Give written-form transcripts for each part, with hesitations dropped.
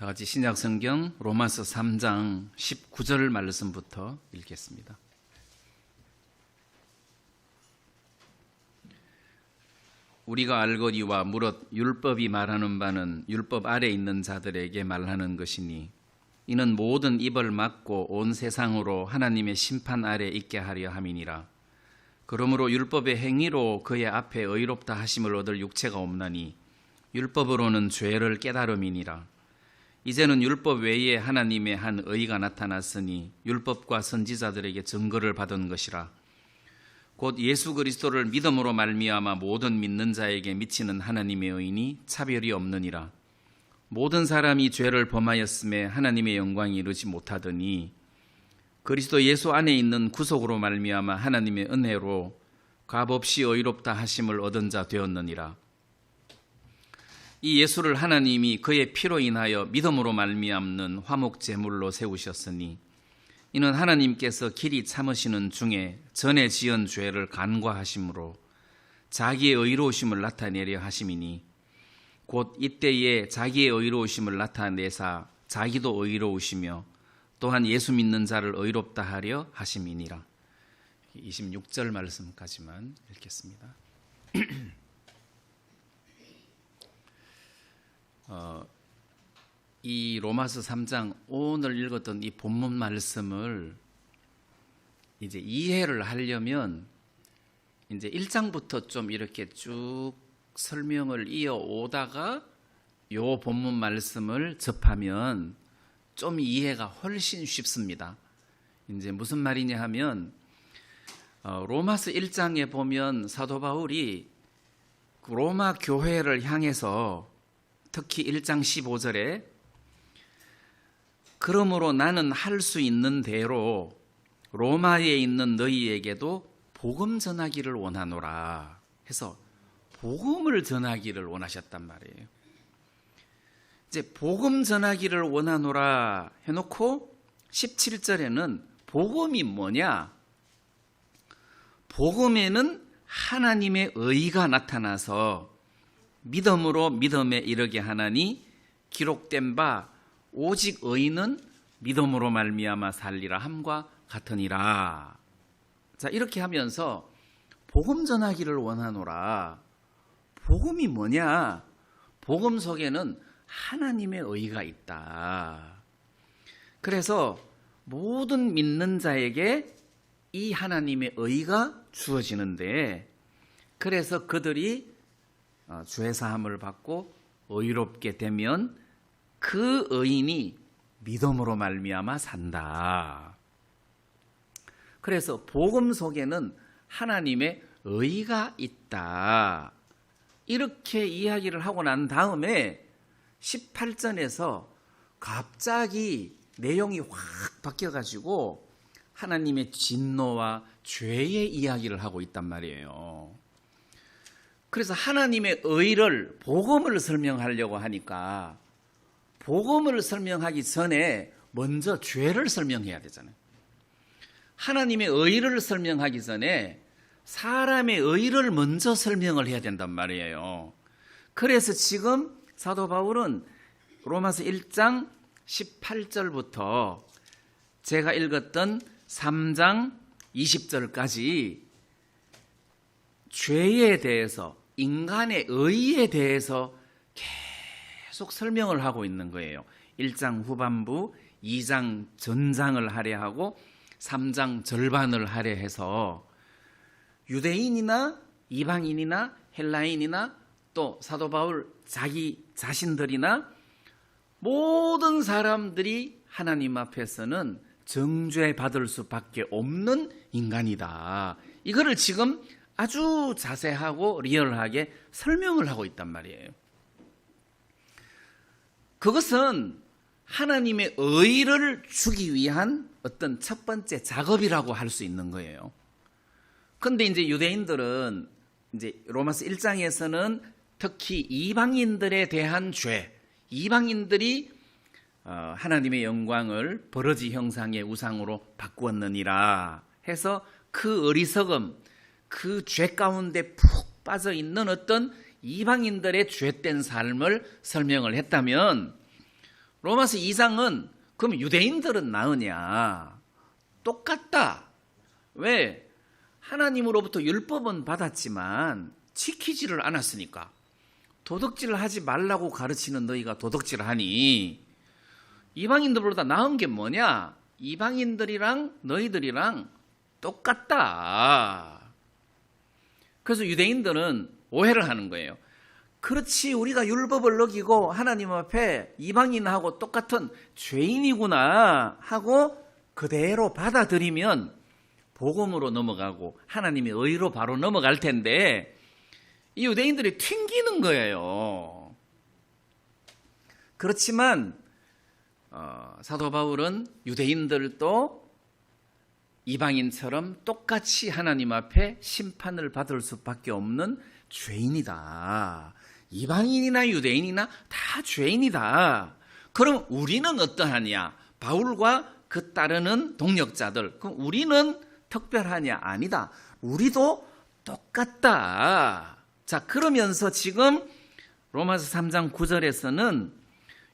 다 같이 신약 성경 로마서 3장 19절 말씀부터 읽겠습니다. 우리가 알거니와 무릇 율법이 말하는 바는 율법 아래 있는 자들에게 말하는 것이니 이는 모든 입을 막고 온 세상으로 하나님의 심판 아래 있게 하려 함이니라. 그러므로 율법의 행위로 그의 앞에 의롭다 하심을 얻을 육체가 없나니 율법으로는 죄를 깨달음이니라. 이제는 율법 외에 하나님의 한 의가 나타났으니 율법과 선지자들에게 증거를 받은 것이라. 곧 예수 그리스도를 믿음으로 말미암아 모든 믿는 자에게 미치는 하나님의 의인이 차별이 없느니라. 모든 사람이 죄를 범하였음에 하나님의 영광이 이르지 못하더니 그리스도 예수 안에 있는 구속으로 말미암아 하나님의 은혜로 값없이 의롭다 하심을 얻은 자 되었느니라. 이 예수를 하나님이 그의 피로 인하여 믿음으로 말미암는 화목 제물로 세우셨으니 이는 하나님께서 길이 참으시는 중에 전에 지은 죄를 간과하심으로 자기의 의로우심을 나타내려 하심이니 곧 이때에 자기의 의로우심을 나타내사 자기도 의로우시며 또한 예수 믿는 자를 의롭다 하려 하심이니라. 26절 말씀까지만 읽겠습니다. 이 로마서 3장 오늘 읽었던 이 본문 말씀을 이제 이해를 하려면 이제 1장부터 좀 이렇게 쭉 설명을 이어오다가 요 본문 말씀을 접하면 좀 이해가 훨씬 쉽습니다. 이제 무슨 말이냐 하면 로마서 1장에 보면 사도 바울이 로마 교회를 향해서 특히 1장 15절에 그러므로 나는 할 수 있는 대로 로마에 있는 너희에게도 복음 전하기를 원하노라 해서 복음을 전하기를 원하셨단 말이에요. 이제 복음 전하기를 원하노라 해놓고 17절에는 복음이 뭐냐? 복음에는 하나님의 의가 나타나서 믿음으로 믿음에 이르게 하나니 기록된 바 오직 의인은 믿음으로 말미암아 살리라 함과 같으니라. 자, 이렇게 하면서 복음 전하기를 원하노라. 복음이 뭐냐? 복음 속에는 하나님의 의가 있다. 그래서 모든 믿는 자에게 이 하나님의 의가 주어지는데 그래서 그들이 죄사함을 받고 의롭게 되면 그 의인이 믿음으로 말미암아 산다. 그래서 복음 속에는 하나님의 의가 있다. 이렇게 이야기를 하고 난 다음에 18절에서 갑자기 내용이 확 바뀌어가지고 하나님의 진노와 죄의 이야기를 하고 있단 말이에요. 그래서 하나님의 의를 복음을 설명하려고 하니까 복음을 설명하기 전에 먼저 죄를 설명해야 되잖아요. 하나님의 의를 설명하기 전에 사람의 의를 먼저 설명을 해야 된단 말이에요. 그래서 지금 사도 바울은 로마서 1장 18절부터 제가 읽었던 3장 20절까지 죄에 대해서 인간의 의에 대해서 계속 설명을 하고 있는 거예요. 1장 후반부, 2장 전장을 하려 하고 3장 절반을 하려 해서 유대인이나 이방인이나 헬라인이나 또 사도 바울 자기 자신들이나 모든 사람들이 하나님 앞에서는 정죄받을 수밖에 없는 인간이다. 이거를 지금 아주 자세하고 리얼하게 설명을 하고 있단 말이에요. 그것은 하나님의 의를 주기 위한 어떤 첫 번째 작업이라고 할 수 있는 거예요. 그런데 이제 유대인들은 이제 로마서 1장에서는 특히 이방인들에 대한 죄, 이방인들이 하나님의 영광을 버러지 형상의 우상으로 바꾸었느니라 해서 그 어리석음, 그 죄 가운데 푹 빠져 있는 어떤 이방인들의 죄된 삶을 설명을 했다면 로마서 2장은 그럼 유대인들은 나으냐? 똑같다. 왜? 하나님으로부터 율법은 받았지만 지키지를 않았으니까. 도덕질을 하지 말라고 가르치는 너희가 도덕질을 하니 이방인들보다 나은 게 뭐냐? 이방인들이랑 너희들이랑 똑같다. 그래서 유대인들은 오해를 하는 거예요. 그렇지, 우리가 율법을 어기고 하나님 앞에 이방인하고 똑같은 죄인이구나 하고 그대로 받아들이면 복음으로 넘어가고 하나님의 의로 바로 넘어갈 텐데 이 유대인들이 튕기는 거예요. 그렇지만 사도 바울은 유대인들도 이방인처럼 똑같이 하나님 앞에 심판을 받을 수밖에 없는 죄인이다. 이방인이나 유대인이나 다 죄인이다. 그럼 우리는 어떠하냐? 바울과 그 따르는 동역자들. 그럼 우리는 특별하냐? 아니다. 우리도 똑같다. 자, 그러면서 지금 로마서 3장 9절에서는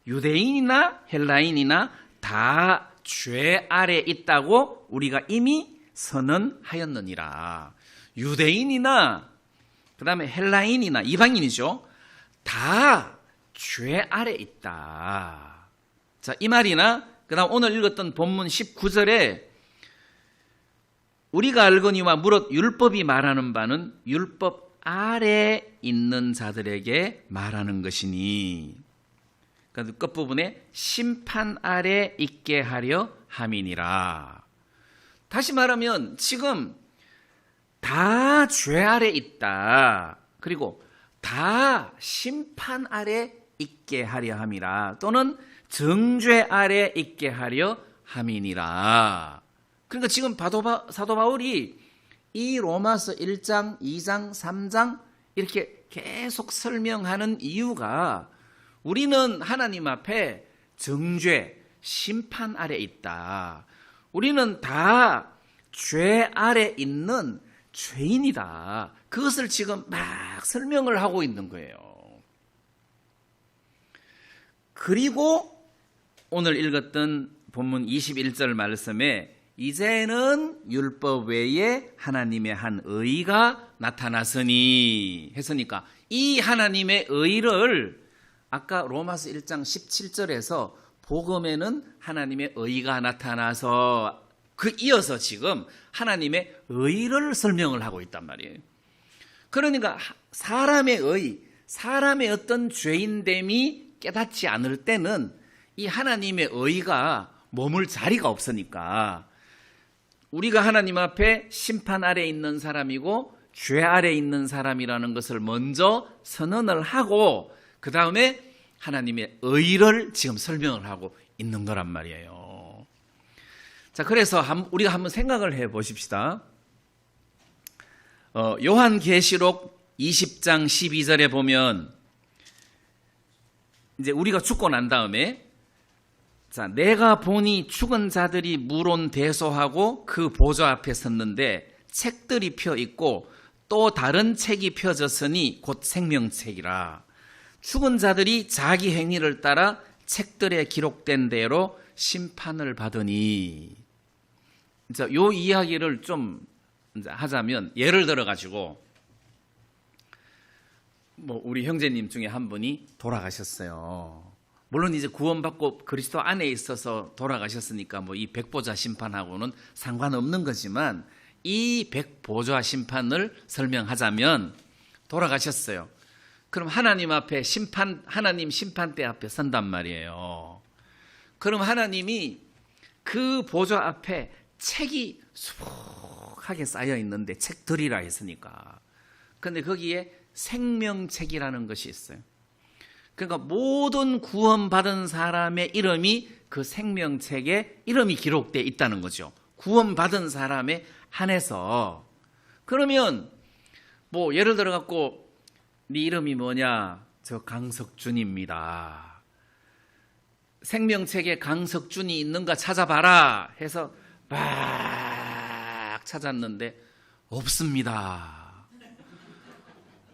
유대인이나 헬라인이나 다 죄 아래 있다고 우리가 이미 선언하였느니라. 유대인이나 그 다음에 헬라인이나 이방인이죠. 다 죄 아래 있다. 자, 이 말이나 그 다음 오늘 읽었던 본문 19절에 우리가 알거니와 무릇 율법이 말하는 바는 율법 아래 있는 자들에게 말하는 것이니 그 끝부분에 심판 아래 있게 하려 함이니라. 다시 말하면 지금 다 죄 아래 있다. 그리고 다 심판 아래 있게 하려 함이라. 또는 정죄 아래 있게 하려 함이니라. 그러니까 지금 사도 바울이 이 로마서 1장, 2장, 3장 이렇게 계속 설명하는 이유가 우리는 하나님 앞에 정죄, 심판 아래 있다. 우리는 다 죄 아래 있는 죄인이다. 그것을 지금 막 설명을 하고 있는 거예요. 그리고 오늘 읽었던 본문 21절 말씀에 이제는 율법 외에 하나님의 한 의가 나타났으니 했으니까 이 하나님의 의를 아까 로마서 1장 17절에서 복음에는 하나님의 의가 나타나서 그 이어서 지금 하나님의 의를 설명을 하고 있단 말이에요. 그러니까 사람의 의, 사람의 어떤 죄인됨이 깨닫지 않을 때는 이 하나님의 의가 머물 자리가 없으니까 우리가 하나님 앞에 심판 아래 있는 사람이고 죄 아래 있는 사람이라는 것을 먼저 선언을 하고 그 다음에 하나님의 의를 지금 설명을 하고 있는 거란 말이에요. 자, 그래서 우리가 한번 생각을 해 보십시다. 요한계시록 20장 12절에 보면 이제 우리가 죽고 난 다음에 자, 내가 보니 죽은 자들이 물론 대소하고 그 보좌 앞에 섰는데 책들이 펴 있고 또 다른 책이 펴졌으니 곧 생명책이라. 죽은 자들이 자기 행위를 따라 책들에 기록된 대로 심판을 받으니. 자, 요 이야기를 좀 하자면 예를 들어 가지고 뭐 우리 형제님 중에 한 분이 돌아가셨어요. 물론 이제 구원받고 그리스도 안에 있어서 돌아가셨으니까 뭐 이 백보자 심판하고는 상관없는 거지만 이 백보자 심판을 설명하자면 돌아가셨어요. 그럼 하나님 앞에 하나님 심판대 앞에 선단 말이에요. 그럼 하나님이 그 보좌 앞에 책이 수북하게 쌓여 있는데 책들이라 했으니까. 근데 거기에 생명책이라는 것이 있어요. 그러니까 모든 구원받은 사람의 이름이 그 생명책에 이름이 기록되어 있다는 거죠. 구원받은 사람에 한해서. 그러면 뭐 예를 들어 갖고 네 이름이 뭐냐? 저 강석준입니다. 생명책에 강석준이 있는가 찾아봐라 해서 막 찾았는데 없습니다.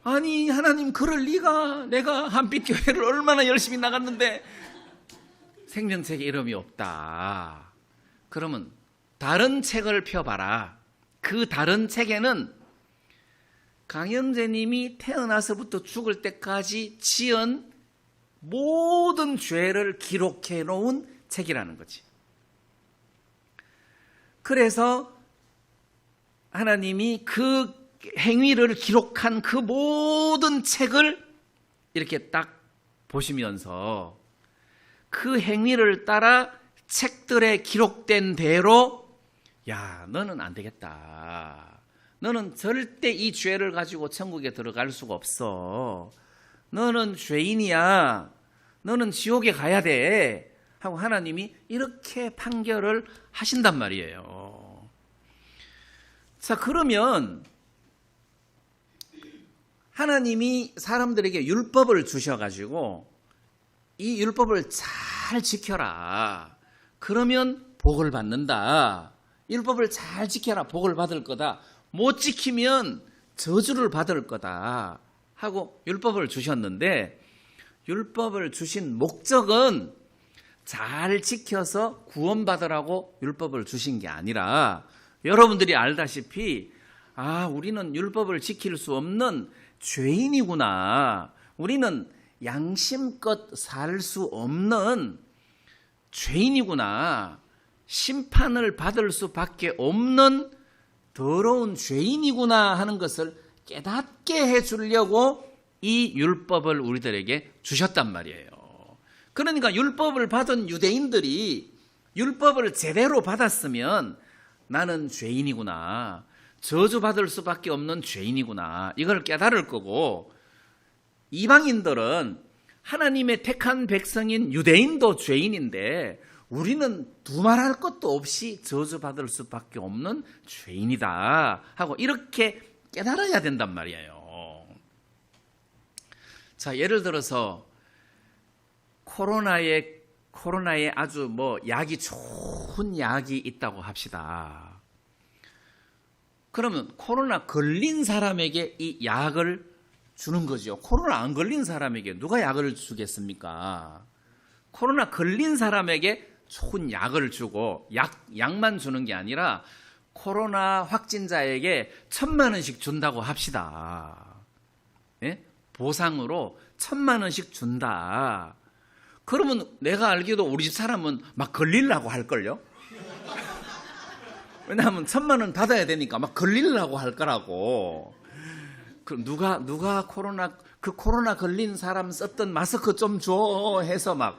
아니 하나님 그럴 리가. 내가 한빛교회를 얼마나 열심히 나갔는데 생명책에 이름이 없다. 그러면 다른 책을 펴봐라. 그 다른 책에는 강영재님이 태어나서부터 죽을 때까지 지은 모든 죄를 기록해 놓은 책이라는 거지. 그래서 하나님이 그 행위를 기록한 그 모든 책을 이렇게 딱 보시면서 그 행위를 따라 책들에 기록된 대로 야, 너는 안 되겠다. 너는 절대 이 죄를 가지고 천국에 들어갈 수가 없어. 너는 죄인이야. 너는 지옥에 가야 돼. 하고 하나님이 이렇게 판결을 하신단 말이에요. 자, 그러면 하나님이 사람들에게 율법을 주셔가지고 이 율법을 잘 지켜라. 그러면 복을 받는다. 율법을 잘 지켜라. 복을 받을 거다. 못 지키면 저주를 받을 거다. 하고 율법을 주셨는데 율법을 주신 목적은 잘 지켜서 구원받으라고 율법을 주신 게 아니라 여러분들이 알다시피 우리는 율법을 지킬 수 없는 죄인이구나. 우리는 양심껏 살 수 없는 죄인이구나. 심판을 받을 수밖에 없는 더러운 죄인이구나 하는 것을 깨닫게 해주려고 이 율법을 우리들에게 주셨단 말이에요. 그러니까 율법을 받은 유대인들이 율법을 제대로 받았으면 나는 죄인이구나. 저주받을 수밖에 없는 죄인이구나. 이걸 깨달을 거고 이방인들은 하나님의 택한 백성인 유대인도 죄인인데 우리는 두말할 것도 없이 저주받을 수밖에 없는 죄인이다 하고 이렇게 깨달아야 된단 말이에요. 자, 예를 들어서 코로나에 아주 약이 좋은 약이 있다고 합시다. 그러면 코로나 걸린 사람에게 이 약을 주는 거죠. 코로나 안 걸린 사람에게 누가 약을 주겠습니까? 코로나 걸린 사람에게 좋은 약을 주고 약만 주는 게 아니라 코로나 확진자에게 1,000만 원씩 준다고 합시다. 예? 보상으로 1,000만 원씩 준다. 그러면 내가 알기도 우리 집 사람은 막 걸리려고 할걸요? 왜냐하면 1,000만 원 받아야 되니까 막 걸리려고 할 거라고. 그럼 누가 코로나 걸린 사람 썼던 마스크 좀 줘 해서 막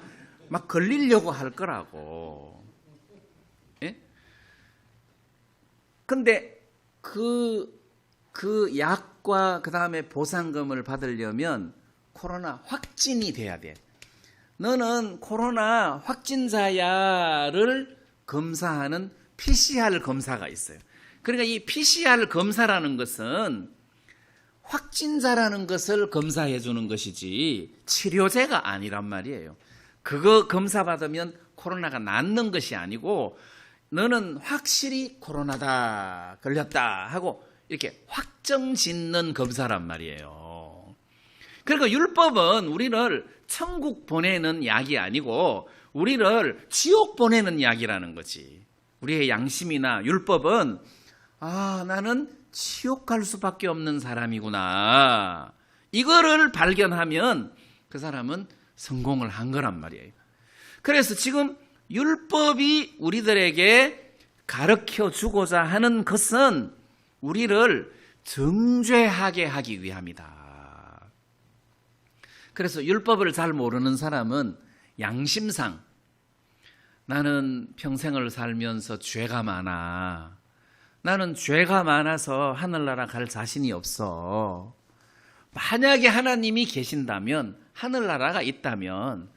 걸리려고 할 거라고. 예? 근데 그 약과 그 다음에 보상금을 받으려면 코로나 확진이 돼야 돼. 너는 코로나 확진자야를 검사하는 PCR 검사가 있어요. 그러니까 이 PCR 검사라는 것은 확진자라는 것을 검사해 주는 것이지 치료제가 아니란 말이에요. 그거 검사 받으면 코로나가 낫는 것이 아니고 너는 확실히 코로나다, 걸렸다 하고 이렇게 확정 짓는 검사란 말이에요. 그러니까 율법은 우리를 천국 보내는 약이 아니고 우리를 지옥 보내는 약이라는 거지. 우리의 양심이나 율법은 나는 지옥 갈 수밖에 없는 사람이구나. 이거를 발견하면 그 사람은 성공을 한 거란 말이에요. 그래서 지금 율법이 우리들에게 가르쳐 주고자 하는 것은 우리를 정죄하게 하기 위함이다. 그래서 율법을 잘 모르는 사람은 양심상 나는 평생을 살면서 죄가 많아. 나는 죄가 많아서 하늘나라 갈 자신이 없어. 만약에 하나님이 계신다면, 하늘나라가 있다면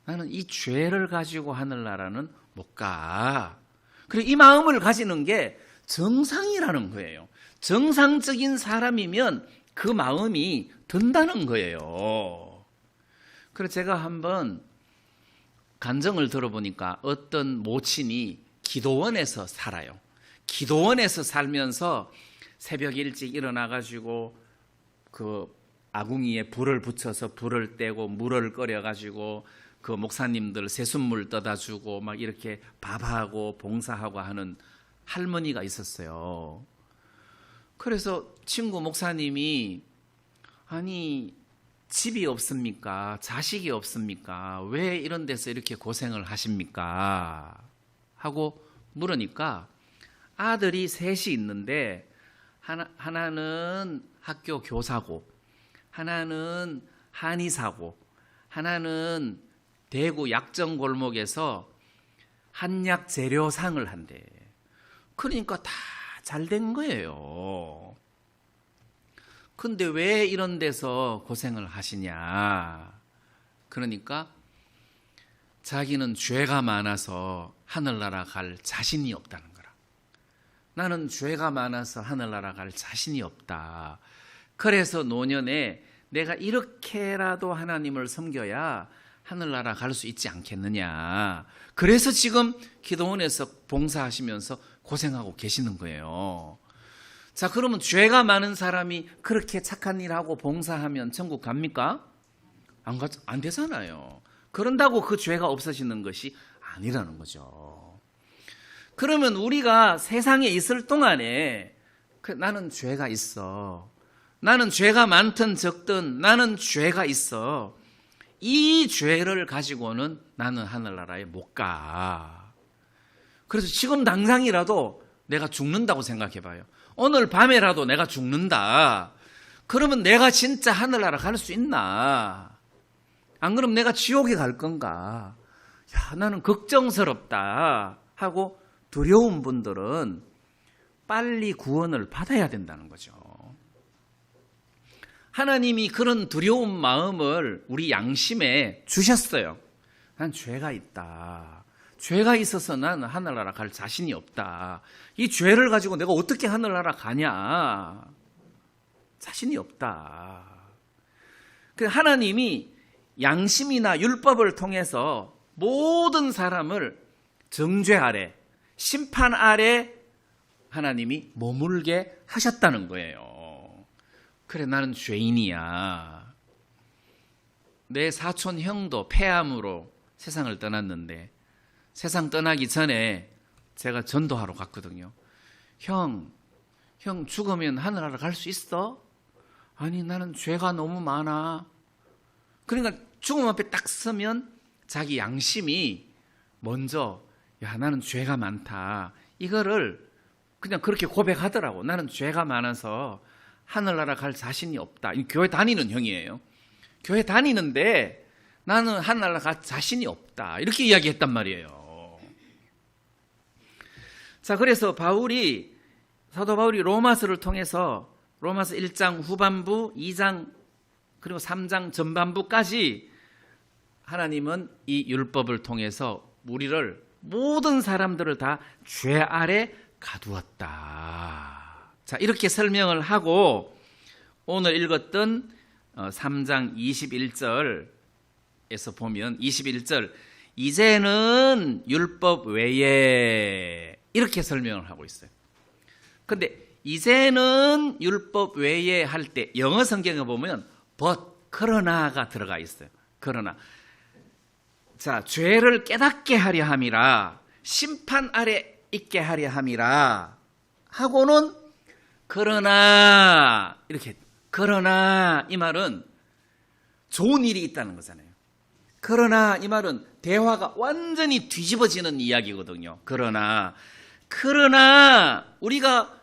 나는 이 죄를 가지고 하늘나라는 못 가. 그리고 이 마음을 가지는 게 정상이라는 거예요. 정상적인 사람이면 그 마음이 든다는 거예요. 그래서 제가 한번 간증을 들어보니까 어떤 모친이 기도원에서 살아요. 기도원에서 살면서 새벽 일찍 일어나가지고 그 아궁이에 불을 붙여서 불을 떼고 물을 끓여가지고 그 목사님들 새순물 떠다 주고 막 이렇게 밥하고 봉사하고 하는 할머니가 있었어요. 그래서 친구 목사님이 아니 집이 없습니까? 자식이 없습니까? 왜 이런 데서 이렇게 고생을 하십니까? 하고 물으니까 아들이 셋이 있는데 하나는 학교 교사고 하나는 한의사고 하나는 대구 약정 골목에서 한약 재료상을 한대. 그러니까 다 잘 된 거예요. 근데 왜 이런 데서 고생을 하시냐? 그러니까 자기는 죄가 많아서 하늘나라 갈 자신이 없다는 거라. 나는 죄가 많아서 하늘나라 갈 자신이 없다. 그래서 노년에 내가 이렇게라도 하나님을 섬겨야 하늘나라 갈 수 있지 않겠느냐. 그래서 지금 기도원에서 봉사하시면서 고생하고 계시는 거예요. 자, 그러면 죄가 많은 사람이 그렇게 착한 일하고 봉사하면 천국 갑니까? 안 되잖아요. 그런다고 그 죄가 없어지는 것이 아니라는 거죠. 그러면 우리가 세상에 있을 동안에 나는 죄가 있어. 나는 죄가 많든 적든 나는 죄가 있어. 이 죄를 가지고는 나는 하늘나라에 못 가. 그래서 지금 당장이라도 내가 죽는다고 생각해 봐요. 오늘 밤에라도 내가 죽는다. 그러면 내가 진짜 하늘나라 갈 수 있나? 안 그러면 내가 지옥에 갈 건가? 야, 나는 걱정스럽다 하고 두려운 분들은 빨리 구원을 받아야 된다는 거죠. 하나님이 그런 두려운 마음을 우리 양심에 주셨어요. 난 죄가 있다. 죄가 있어서 나는 하늘나라 갈 자신이 없다. 이 죄를 가지고 내가 어떻게 하늘나라 가냐? 자신이 없다. 하나님이 양심이나 율법을 통해서 모든 사람을 정죄 아래, 심판 아래 하나님이 머물게 하셨다는 거예요. 그래, 나는 죄인이야. 내 사촌 형도 폐암으로 세상을 떠났는데 세상 떠나기 전에 제가 전도하러 갔거든요. 형 죽으면 하늘나라 갈 수 있어? 아니, 나는 죄가 너무 많아. 그러니까 죽음 앞에 딱 서면 자기 양심이 먼저 야, 나는 죄가 많다. 이거를 그냥 그렇게 고백하더라고. 나는 죄가 많아서 하늘나라 갈 자신이 없다. 교회 다니는 형이에요. 교회 다니는데 나는 하늘나라 갈 자신이 없다. 이렇게 이야기했단 말이에요. 자, 그래서 사도 바울이 로마서를 통해서 로마서 1장 후반부, 2장 그리고 3장 전반부까지 하나님은 이 율법을 통해서 우리를 모든 사람들을 다 죄 아래 가두었다. 자, 이렇게 설명을 하고 오늘 읽었던 3장 21절에서 보면 21절 이제는 율법 외에 이렇게 설명을 하고 있어요. 근데 이제는 율법 외에 할 때 영어 성경에 보면 but 그러나가 들어가 있어요. 그러나 자, 죄를 깨닫게 하려 함이라 심판 아래 있게 하려 함이라 하고는 그러나 이렇게 그러나 이 말은 좋은 일이 있다는 거잖아요. 그러나 이 말은 대화가 완전히 뒤집어지는 이야기거든요. 그러나 우리가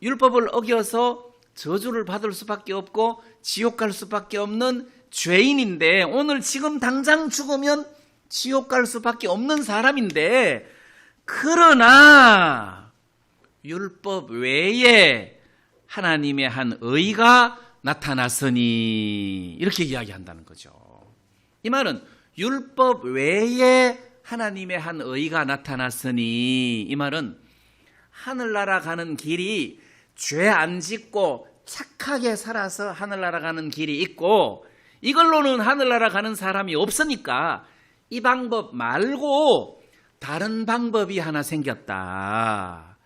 율법을 어겨서 저주를 받을 수밖에 없고 지옥 갈 수밖에 없는 죄인인데 오늘 지금 당장 죽으면 지옥 갈 수밖에 없는 사람인데 그러나 율법 외에 하나님의 한 의가 나타났으니 이렇게 이야기한다는 거죠. 이 말은 율법 외에 하나님의 한 의가 나타났으니 이 말은 하늘나라 가는 길이 죄 안 짓고 착하게 살아서 하늘나라 가는 길이 있고 이걸로는 하늘나라 가는 사람이 없으니까 이 방법 말고 다른 방법이 하나 생겼다.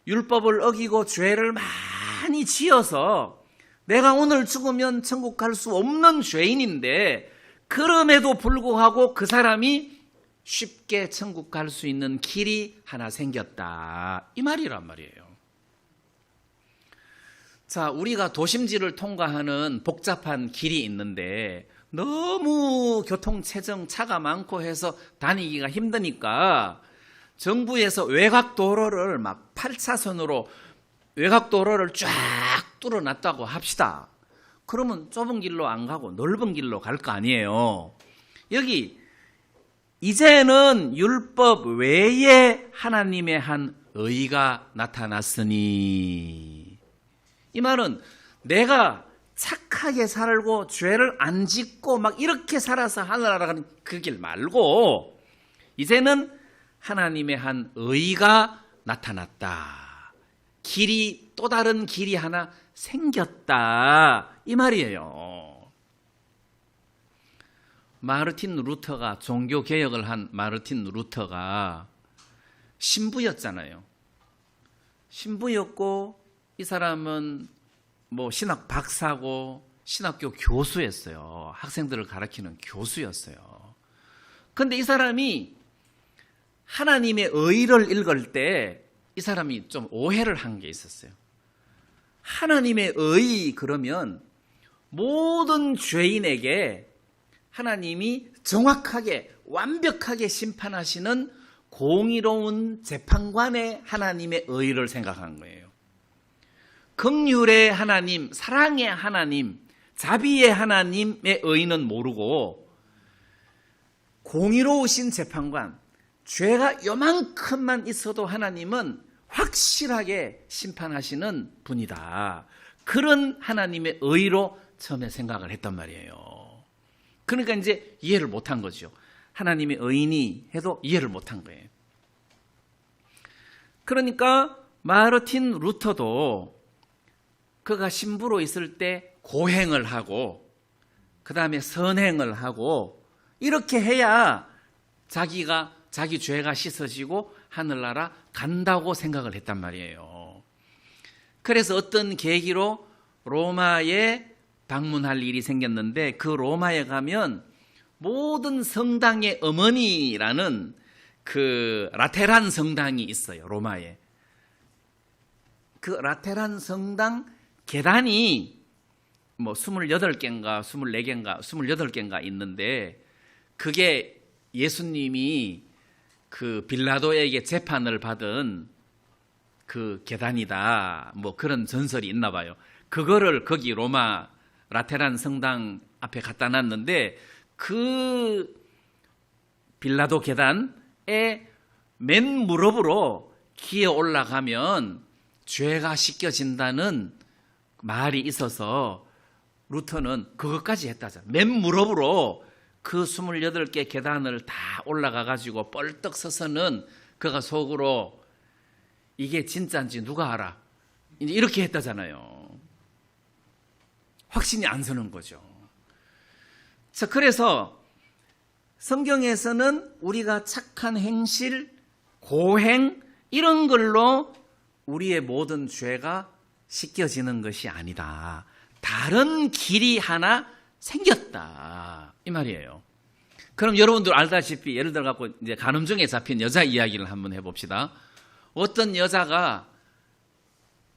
율법을 어기고 죄를 많이 지어서 내가 오늘 죽으면 천국 갈 수 없는 죄인인데 그럼에도 불구하고 그 사람이 쉽게 천국 갈 수 있는 길이 하나 생겼다, 이 말이란 말이에요. 자, 우리가 도심지를 통과하는 복잡한 길이 있는데 너무 교통체증, 차가 많고 해서 다니기가 힘드니까 정부에서 외곽도로를 막 8차선으로 외곽도로를 쫙 뚫어놨다고 합시다. 그러면 좁은 길로 안 가고 넓은 길로 갈 거 아니에요. 여기 이제는 율법 외에 하나님의 한 의가 나타났으니, 이 말은 내가 착하게 살고 죄를 안 짓고 막 이렇게 살아서 하늘 알아가는 그 길 말고 이제는 하나님의 한 의가 나타났다. 길이, 또 다른 길이 하나 생겼다, 이 말이에요. 마르틴 루터가, 종교 개혁을 한 마르틴 루터가 신부였잖아요. 신부였고 이 사람은 뭐 신학 박사고 신학교 교수였어요. 학생들을 가르치는 교수였어요. 그런데 이 사람이 하나님의 의를 읽을 때 이 사람이 좀 오해를 한 게 있었어요. 하나님의 의, 그러면 모든 죄인에게 하나님이 정확하게 완벽하게 심판하시는 공의로운 재판관의 하나님의 의를 생각한 거예요. 긍휼의 하나님, 사랑의 하나님, 자비의 하나님의 의는 모르고 공의로우신 재판관, 죄가 요만큼만 있어도 하나님은 확실하게 심판하시는 분이다. 그런 하나님의 의로 처음에 생각을 했단 말이에요. 그러니까 이제 이해를 못한 거죠. 하나님의 의인이 해도 이해를 못한 거예요. 그러니까 마르틴 루터도 그가 신부로 있을 때 고행을 하고 그 다음에 선행을 하고 이렇게 해야 자기 죄가 씻어지고 하늘나라 간다고 생각을 했단 말이에요. 그래서 어떤 계기로 로마에 방문할 일이 생겼는데 그 로마에 가면 모든 성당의 어머니라는 그 라테란 성당이 있어요. 로마에. 그 라테란 성당 계단이 뭐 28개인가 24개인가 28개인가 있는데 그게 예수님이 그 빌라도에게 재판을 받은 그 계단이다, 뭐 그런 전설이 있나 봐요. 그거를 거기 로마 라테란 성당 앞에 갖다 놨는데 그 빌라도 계단에 맨 무릎으로 기어 올라가면 죄가 씻겨진다는 말이 있어서 루터는 그것까지 했다잖아요. 맨 무릎으로 그 28개 계단을 다 올라가 가지고 뻘떡 서서는 그가 속으로 이게 진짜인지 누가 알아? 이제 이렇게 했다잖아요. 확신이 안 서는 거죠. 자, 그래서 성경에서는 우리가 착한 행실, 고행 이런 걸로 우리의 모든 죄가 씻겨지는 것이 아니다. 다른 길이 하나 생겼다, 이 말이에요. 그럼 여러분들 알다시피 예를 들어 갖고 이제 간음중에 잡힌 여자 이야기를 한번 해봅시다. 어떤 여자가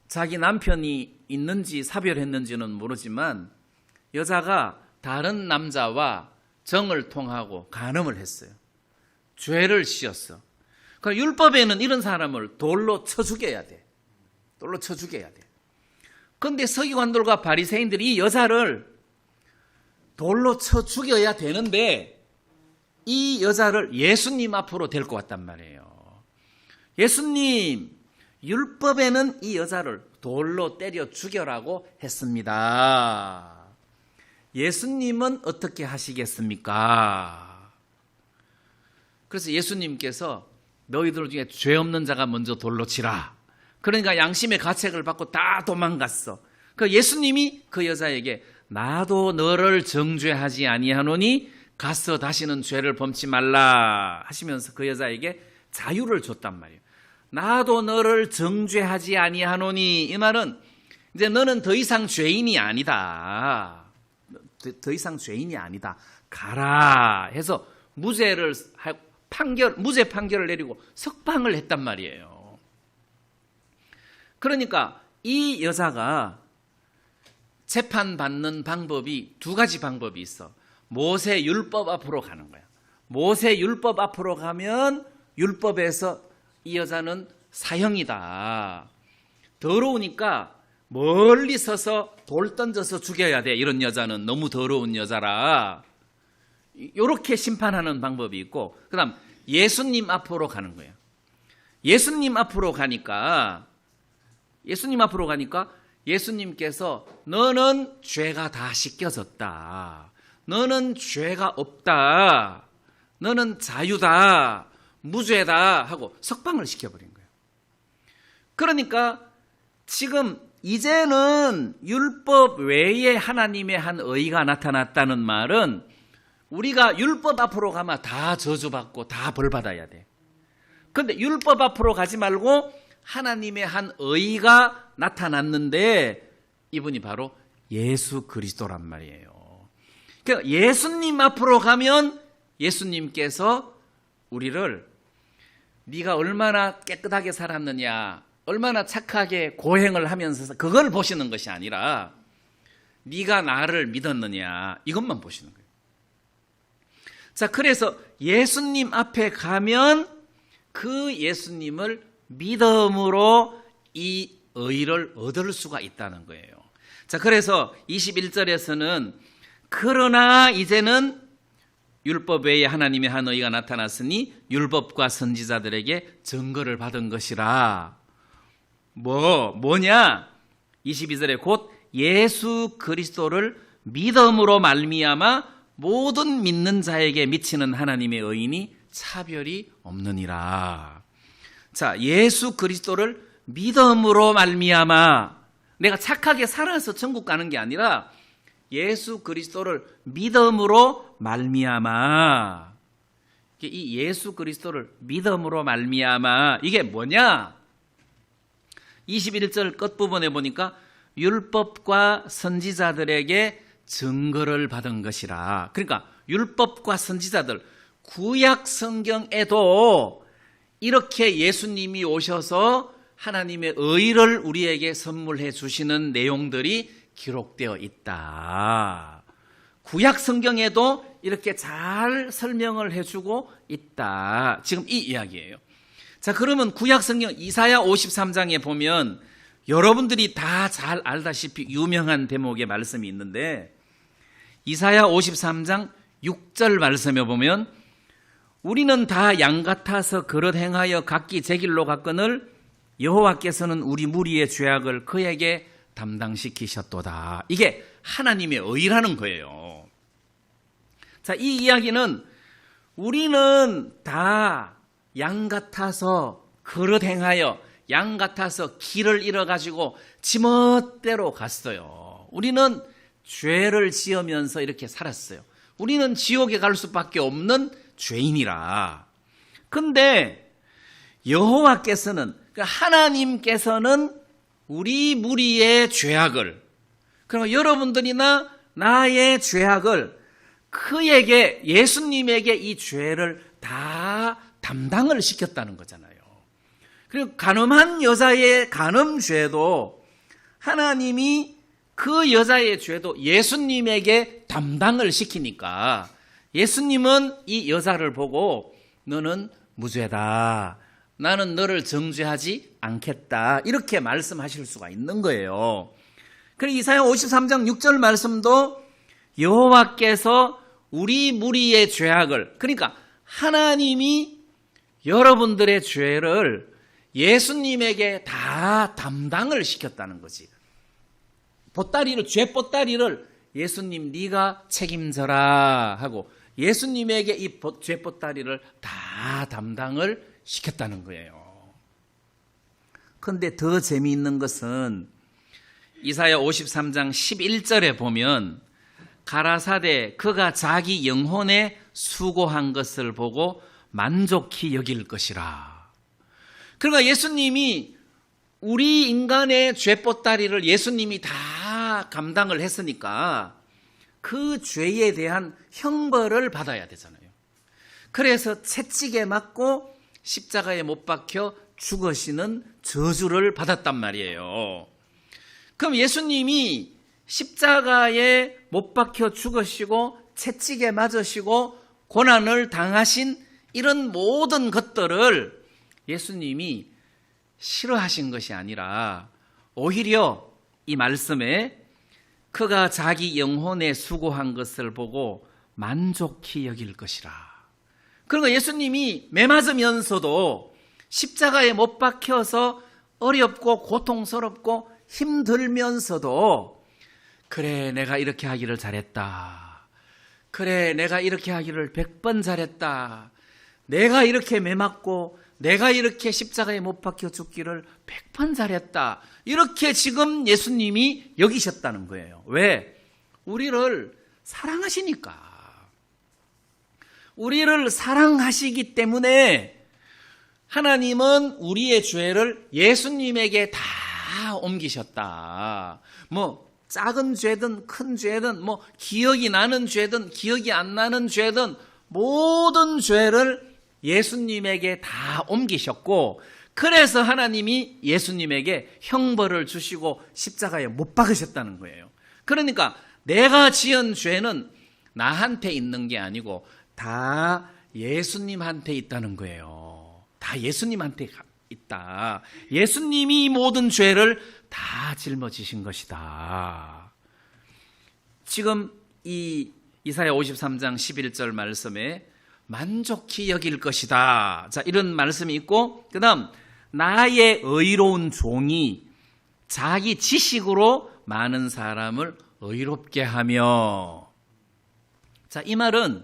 자기 남편이 있는지 사별했는지는 모르지만 여자가 다른 남자와 정을 통하고 간음을 했어요. 죄를 지었어. 그럼 율법에는 이런 사람을 돌로 쳐 죽여야 돼. 돌로 쳐 죽여야 돼. 그런데 서기관들과 바리새인들이 이 여자를 돌로 쳐 죽여야 되는데 이 여자를 예수님 앞으로 데리고 왔단 말이에요. 예수님, 율법에는 이 여자를 돌로 때려 죽여라고 했습니다. 예수님은 어떻게 하시겠습니까? 그래서 예수님께서 너희들 중에 죄 없는 자가 먼저 돌로 치라. 그러니까 양심의 가책을 받고 다 도망갔어. 그 예수님이 그 여자에게 나도 너를 정죄하지 아니하노니 가서 다시는 죄를 범치 말라 하시면서 그 여자에게 자유를 줬단 말이에요. 나도 너를 정죄하지 아니하노니, 이 말은 이제 너는 더 이상 죄인이 아니다. 더 이상 죄인이 아니다. 가라 해서 무죄 판결을 내리고 석방을 했단 말이에요. 그러니까 이 여자가 재판받는 방법이 두 가지 방법이 있어. 모세 율법 앞으로 가는 거야. 모세 율법 앞으로 가면 율법에서 이 여자는 사형이다. 더러우니까 멀리 서서 돌 던져서 죽여야 돼. 이런 여자는 너무 더러운 여자라. 이렇게 심판하는 방법이 있고, 그 다음 예수님 앞으로 가는 거예요. 예수님 앞으로 가니까 예수님께서 너는 죄가 다 씻겨졌다. 너는 죄가 없다. 너는 자유다. 무죄다. 하고 석방을 시켜버린 거예요. 그러니까 지금 이제는 율법 외에 하나님의 한 의가 나타났다는 말은 우리가 율법 앞으로 가면 다 저주받고 다 벌받아야 돼. 그런데 율법 앞으로 가지 말고 하나님의 한 의가 나타났는데 이분이 바로 예수 그리스도란 말이에요. 그러니까 예수님 앞으로 가면 예수님께서 우리를 네가 얼마나 깨끗하게 살았느냐, 얼마나 착하게 고행을 하면서 그걸 보시는 것이 아니라 네가 나를 믿었느냐 이것만 보시는 거예요. 자, 그래서 예수님 앞에 가면 그 예수님을 믿음으로 이 의를 얻을 수가 있다는 거예요. 자, 그래서 21절에서는 그러나 이제는 율법 외에 하나님의 한 의가 나타났으니 율법과 선지자들에게 증거를 받은 것이라. 뭐냐? 22절에 곧 예수 그리스도를 믿음으로 말미암아 모든 믿는 자에게 미치는 하나님의 의인이 차별이 없느니라. 자, 예수 그리스도를 믿음으로 말미암아, 내가 착하게 살아서 천국 가는 게 아니라 예수 그리스도를 믿음으로 말미암아. 이 예수 그리스도를 믿음으로 말미암아 이게 뭐냐? 21절 끝부분에 보니까 율법과 선지자들에게 증거를 받은 것이라. 그러니까 율법과 선지자들, 구약 성경에도 이렇게 예수님이 오셔서 하나님의 의를 우리에게 선물해 주시는 내용들이 기록되어 있다. 구약 성경에도 이렇게 잘 설명을 해주고 있다. 지금 이 이야기예요. 자, 그러면 구약 성경 이사야 53장에 보면 여러분들이 다 잘 알다시피 유명한 대목의 말씀이 있는데 이사야 53장 6절 말씀에 보면 우리는 다 양 같아서 그릇 행하여 각기 제 길로 갔거늘 여호와께서는 우리 무리의 죄악을 그에게 담당시키셨도다. 이게 하나님의 의라는 거예요. 자, 이 이야기는 우리는 다 양 같아서 그릇 행하여 양 같아서 길을 잃어가지고 지멋대로 갔어요. 우리는 죄를 지으면서 이렇게 살았어요. 우리는 지옥에 갈 수밖에 없는 죄인이라. 근데 여호와께서는, 하나님께서는 우리 무리의 죄악을, 그리고 여러분들이나 나의 죄악을 그에게, 예수님에게 이 죄를 다 담당을 시켰다는 거잖아요. 그리고 간음한 여자의 간음죄도 하나님이 그 여자의 죄도 예수님에게 담당을 시키니까 예수님은 이 여자를 보고 너는 무죄다. 나는 너를 정죄하지 않겠다. 이렇게 말씀하실 수가 있는 거예요. 그리고 이사야 53장 6절 말씀도 여호와께서 우리 무리의 죄악을, 그러니까 하나님이 여러분들의 죄를 예수님에게 다 담당을 시켰다는 거지. 죄 보따리를 예수님 네가 책임져라 하고 예수님에게 이 죄 보따리를 다 담당을 시켰다는 거예요. 그런데 더 재미있는 것은 이사야 53장 11절에 보면 가라사대 그가 자기 영혼에 수고한 것을 보고 만족히 여길 것이라. 그러니까 예수님이 우리 인간의 죄 보따리를 예수님이 다 감당을 했으니까 그 죄에 대한 형벌을 받아야 되잖아요. 그래서 채찍에 맞고 십자가에 못 박혀 죽으시는 저주를 받았단 말이에요. 그럼 예수님이 십자가에 못 박혀 죽으시고 채찍에 맞으시고 고난을 당하신 이런 모든 것들을 예수님이 싫어하신 것이 아니라 오히려 이 말씀에 그가 자기 영혼에 수고한 것을 보고 만족히 여길 것이라. 그러니까 예수님이 매맞으면서도 십자가에 못 박혀서 어렵고 고통스럽고 힘들면서도 그래 내가 이렇게 하기를 잘했다. 그래 내가 이렇게 하기를 100번 잘했다. 내가 이렇게 매맞고 내가 이렇게 십자가에 못 박혀 죽기를 100번 잘했다. 이렇게 지금 예수님이 여기셨다는 거예요. 왜? 우리를 사랑하시니까. 우리를 사랑하시기 때문에 하나님은 우리의 죄를 예수님에게 다 옮기셨다. 뭐 작은 죄든 큰 죄든 뭐 기억이 나는 죄든 기억이 안 나는 죄든 모든 죄를 예수님에게 다 옮기셨고, 그래서 하나님이 예수님에게 형벌을 주시고 십자가에 못 박으셨다는 거예요. 그러니까 내가 지은 죄는 나한테 있는 게 아니고 다 예수님한테 있다는 거예요. 다 예수님한테 있다. 예수님이 이 모든 죄를 다 짊어지신 것이다. 지금 이 이사야 53장 11절 말씀에 만족히 여길 것이다. 자, 이런 말씀이 있고, 그 다음 나의 의로운 종이 자기 지식으로 많은 사람을 의롭게 하며. 자, 이 말은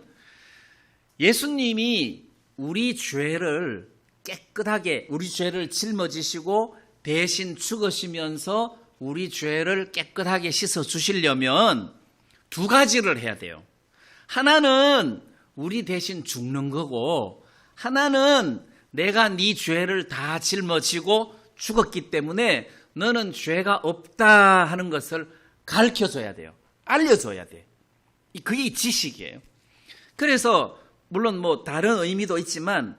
예수님이 우리 죄를 깨끗하게, 우리 죄를 짊어지시고 대신 죽으시면서 우리 죄를 깨끗하게 씻어 주시려면 두 가지를 해야 돼요. 하나는 우리 대신 죽는 거고, 하나는 내가 네 죄를 다 짊어지고 죽었기 때문에 너는 죄가 없다 하는 것을 가르쳐줘야 돼요. 알려줘야 돼. 그게 지식이에요. 그래서 물론 뭐 다른 의미도 있지만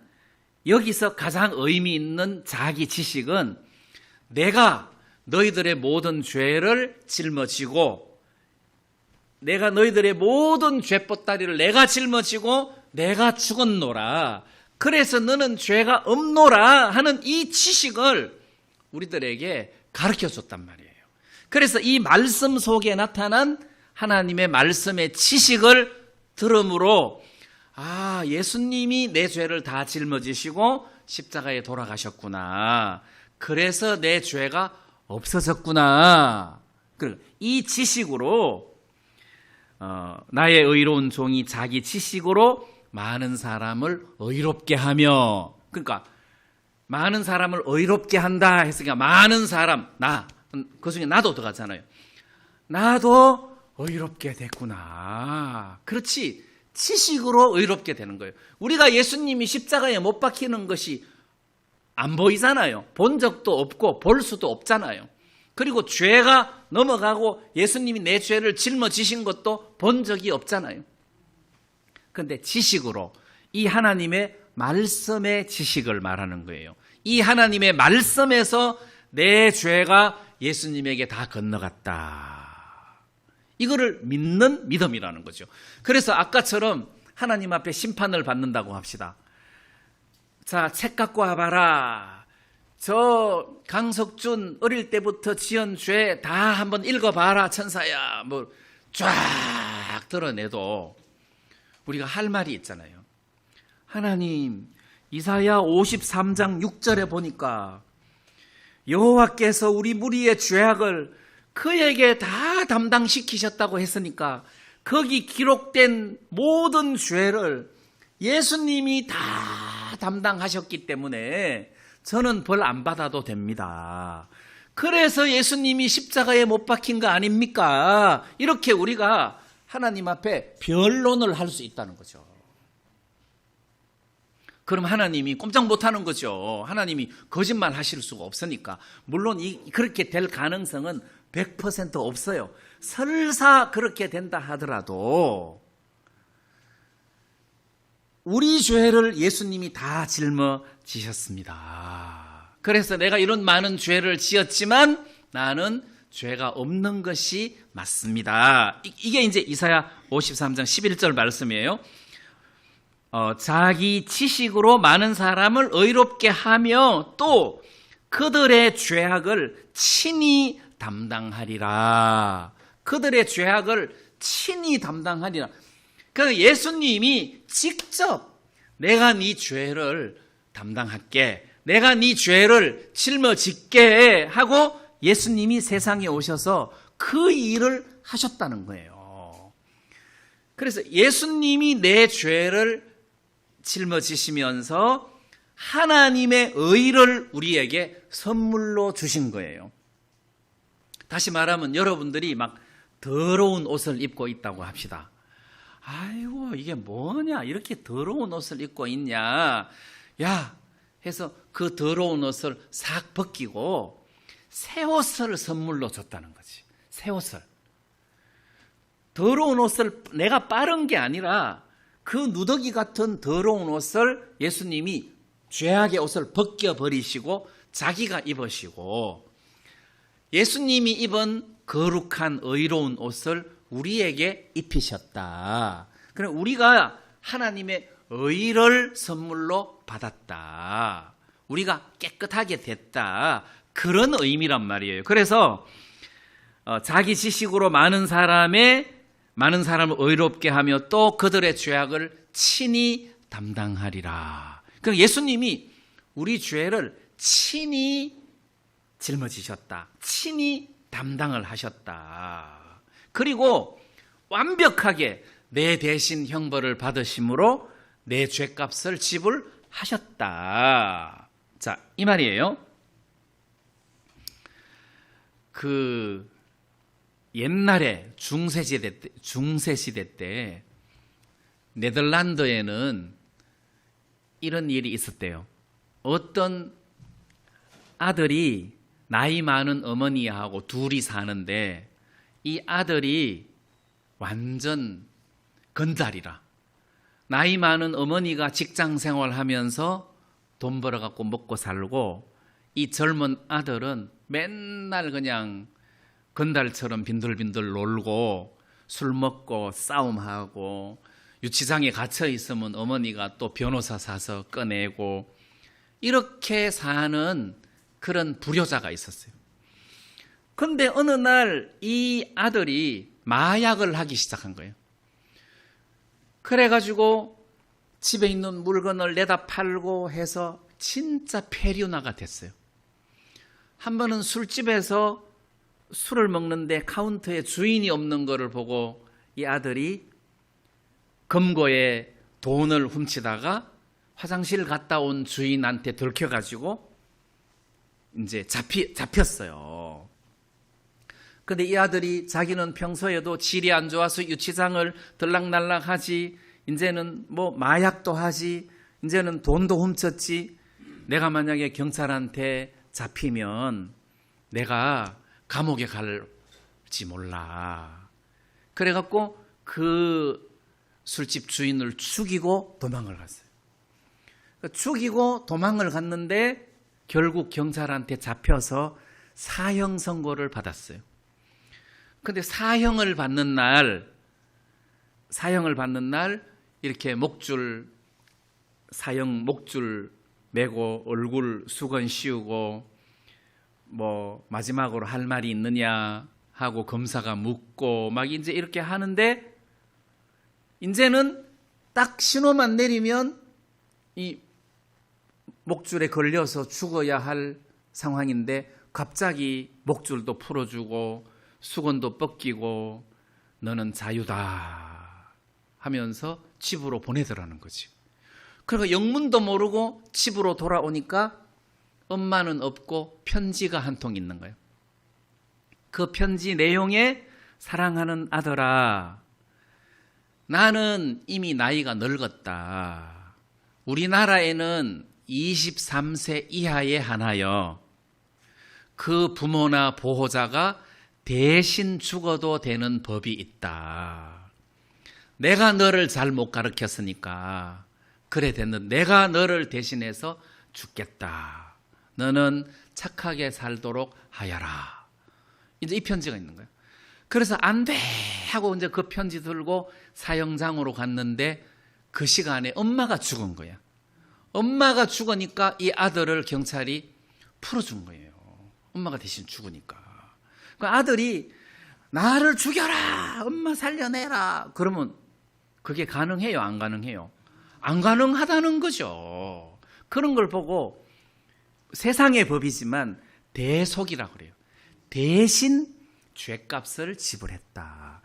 여기서 가장 의미 있는 자기 지식은 내가 너희들의 모든 죄를 짊어지고, 내가 너희들의 모든 죄보따리를 내가 짊어지고 내가 죽었노라. 그래서 너는 죄가 없노라 하는 이 지식을 우리들에게 가르쳐줬단 말이에요. 그래서 이 말씀 속에 나타난 하나님의 말씀의 지식을 들음으로, 아, 예수님이 내 죄를 다 짊어지시고 십자가에 돌아가셨구나. 그래서 내 죄가 없어졌구나. 이 지식으로 나의 의로운 종이 자기 지식으로 많은 사람을 의롭게 하며, 그러니까 많은 사람을 의롭게 한다 했으니까 많은 사람, 그 중에 나도 들어가잖아요. 나도 의롭게 됐구나. 그렇지, 지식으로 의롭게 되는 거예요. 우리가 예수님이 십자가에 못 박히는 것이 안 보이잖아요. 본 적도 없고 볼 수도 없잖아요. 그리고 죄가 넘어가고 예수님이 내 죄를 짊어지신 것도 본 적이 없잖아요. 그런데 지식으로, 이 하나님의 말씀의 지식을 말하는 거예요. 이 하나님의 말씀에서 내 죄가 예수님에게 다 건너갔다. 이거를 믿는 믿음이라는 거죠. 그래서 아까처럼 하나님 앞에 심판을 받는다고 합시다. 자, 책 갖고 와봐라. 저 강석준 어릴 때부터 지은 죄 다 한번 읽어봐라 천사야. 뭐 쫙 드러내도 우리가 할 말이 있잖아요. 하나님, 이사야 53장 6절에 보니까 여호와께서 우리 무리의 죄악을 그에게 다 담당시키셨다고 했으니까 거기 기록된 모든 죄를 예수님이 다 담당하셨기 때문에 저는 벌 안 받아도 됩니다. 그래서 예수님이 십자가에 못 박힌 거 아닙니까? 이렇게 우리가 하나님 앞에 변론을 할 수 있다는 거죠. 그럼 하나님이 꼼짝 못하는 거죠. 하나님이 거짓말 하실 수가 없으니까. 물론 그렇게 될 가능성은 100% 없어요. 설사 그렇게 된다 하더라도 우리 죄를 예수님이 다 짊어지셨습니다. 그래서 내가 이런 많은 죄를 지었지만 나는 죄가 없는 것이 맞습니다. 이게 이제 이사야 53장 11절 말씀이에요. 자기 지식으로 많은 사람을 의롭게 하며 또 그들의 죄악을 친히 담당하리라. 그들의 죄악을 친히 담당하리라. 그러니까 예수님이 직접 내가 네 죄를 담당할게, 내가 네 죄를 짊어질게 하고 예수님이 세상에 오셔서 그 일을 하셨다는 거예요. 그래서 예수님이 내 죄를 짊어지시면서 하나님의 의를 우리에게 선물로 주신 거예요. 다시 말하면 여러분들이 막 더러운 옷을 입고 있다고 합시다. 아이고 이게 뭐냐, 이렇게 더러운 옷을 입고 있냐, 야 해서 그 더러운 옷을 싹 벗기고 새 옷을 선물로 줬다는 거지. 새 옷을. 더러운 옷을 내가 빠른 게 아니라 그 누더기 같은 더러운 옷을 예수님이 죄악의 옷을 벗겨버리시고 자기가 입으시고 예수님이 입은 거룩한 의로운 옷을 우리에게 입히셨다. 그럼 우리가 하나님의 의를 선물로 받았다. 우리가 깨끗하게 됐다. 그런 의미란 말이에요. 그래서 자기 지식으로 많은 사람을 의롭게 하며 또 그들의 죄악을 친히 담당하리라. 그럼 예수님이 우리 죄를 친히 짊어지셨다. 친히 담당을 하셨다. 그리고 완벽하게 내 대신 형벌을 받으심으로 내 죄값을 지불하셨다. 자, 이 말이에요. 그 옛날에 중세시대 때 네덜란드에는 이런 일이 있었대요. 어떤 아들이 나이 많은 어머니하고 둘이 사는데 이 아들이 완전 건달이라. 나이 많은 어머니가 직장 생활하면서 돈 벌어갖고 먹고 살고 이 젊은 아들은 맨날 그냥 건달처럼 빈들빈들 놀고 술 먹고 싸움하고 유치장에 갇혀 있으면 어머니가 또 변호사 사서 꺼내고 이렇게 사는 그런 불효자가 있었어요. 그런데 어느 날 이 아들이 마약을 하기 시작한 거예요. 그래가지고 집에 있는 물건을 내다 팔고 해서 진짜 폐륜화가 됐어요. 한 번은 술집에서 술을 먹는데 카운터에 주인이 없는 거를 보고 이 아들이 금고에 돈을 훔치다가 화장실 갔다 온 주인한테 들켜가지고 이제 잡혔어요. 근데 이 아들이 자기는 평소에도 질이 안 좋아서 유치장을 들락날락 하지, 이제는 뭐 마약도 하지, 이제는 돈도 훔쳤지, 내가 만약에 경찰한테 잡히면 내가 감옥에 갈지 몰라. 그래갖고 그 술집 주인을 죽이고 도망을 갔어요. 죽이고 도망을 갔는데 결국 경찰한테 잡혀서 사형 선고를 받았어요. 근데 사형을 받는 날 이렇게 사형 목줄 메고 얼굴 수건 씌우고 뭐 마지막으로 할 말이 있느냐 하고 검사가 묻고 막 이제 이렇게 하는데 이제는 딱 신호만 내리면 이 목줄에 걸려서 죽어야 할 상황인데 갑자기 목줄도 풀어주고 수건도 벗기고 너는 자유다 하면서 집으로 보내더라는 거지. 그러니까 영문도 모르고 집으로 돌아오니까 엄마는 없고 편지가 한 통 있는 거예요. 그 편지 내용에 사랑하는 아들아, 나는 이미 나이가 늙었다. 우리나라에는 23세 이하에 한하여 그 부모나 보호자가 대신 죽어도 되는 법이 있다. 내가 너를 잘 못 가르쳤으니까 그래 됐는데 내가 너를 대신해서 죽겠다. 너는 착하게 살도록 하여라. 이제 이 편지가 있는 거예요. 그래서 안 돼 하고 이제 그 편지 들고 사형장으로 갔는데 그 시간에 엄마가 죽은 거야. 엄마가 죽으니까 이 아들을 경찰이 풀어준 거예요. 엄마가 대신 죽으니까. 그 아들이 나를 죽여라, 엄마 살려내라. 그러면 그게 가능해요, 안 가능해요? 안 가능하다는 거죠. 그런 걸 보고 세상의 법이지만 대속이라고 그래요. 대신 죄값을 지불했다.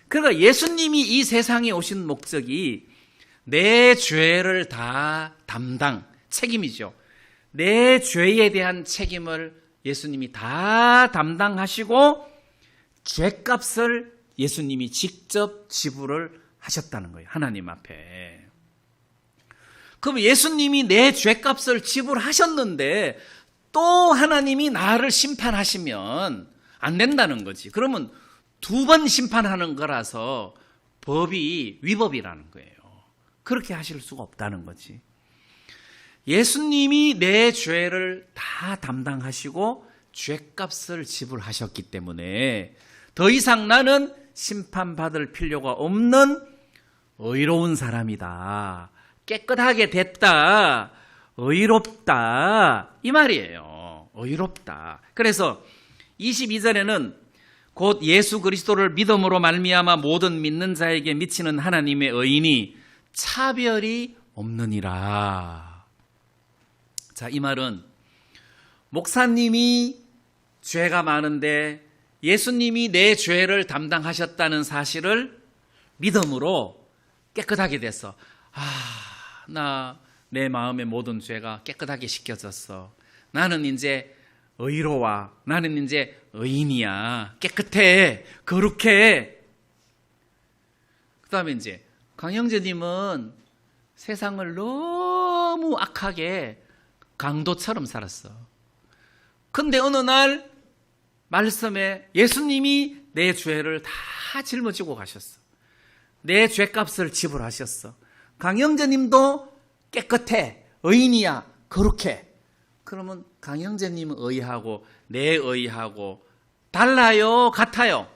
그러니까 예수님이 이 세상에 오신 목적이 내 죄를 다 책임이죠. 내 죄에 대한 책임을 예수님이 다 담당하시고 죄값을 예수님이 직접 지불을 하셨다는 거예요. 하나님 앞에. 그럼 예수님이 내 죄값을 지불하셨는데 또 하나님이 나를 심판하시면 안 된다는 거지. 그러면 두 번 심판하는 거라서 법이 위법이라는 거예요. 그렇게 하실 수가 없다는 거지. 예수님이 내 죄를 다 담당하시고 죄값을 지불하셨기 때문에 더 이상 나는 심판받을 필요가 없는 의로운 사람이다. 깨끗하게 됐다. 의롭다. 이 말이에요. 의롭다. 그래서 22절에는 곧 예수 그리스도를 믿음으로 말미암아 모든 믿는 자에게 미치는 하나님의 의인이 차별이 없느니라. 자, 이 말은 목사님이 죄가 많은데 예수님이 내 죄를 담당하셨다는 사실을 믿음으로 깨끗하게 됐어. 나 내 마음의 모든 죄가 깨끗하게 씻겨졌어. 나는 이제 의로워. 나는 이제 의인이야. 깨끗해. 거룩해. 그 다음에 이제 강영재님은 세상을 너무 악하게 강도처럼 살았어. 근데 어느 날 말씀에 예수님이 내 죄를 다 짊어지고 가셨어. 내 죄값을 지불하셨어. 강영재님도 깨끗해, 의인이야, 거룩해. 그러면 강영재님은 의하고 내 의하고 달라요, 같아요?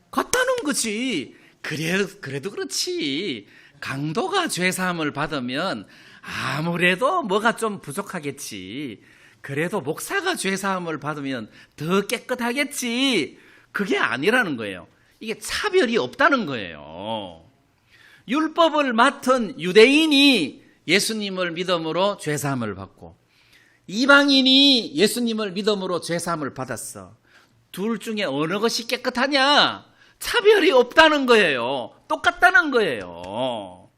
같다는 거지. 그래도 그렇지. 강도가 죄사함을 받으면 아무래도 뭐가 좀 부족하겠지. 그래도 목사가 죄사함을 받으면 더 깨끗하겠지. 그게 아니라는 거예요. 이게 차별이 없다는 거예요. 율법을 맡은 유대인이 예수님을 믿음으로 죄사함을 받고 이방인이 예수님을 믿음으로 죄사함을 받았어. 둘 중에 어느 것이 깨끗하냐? 차별이 없다는 거예요. 똑같다는 거예요.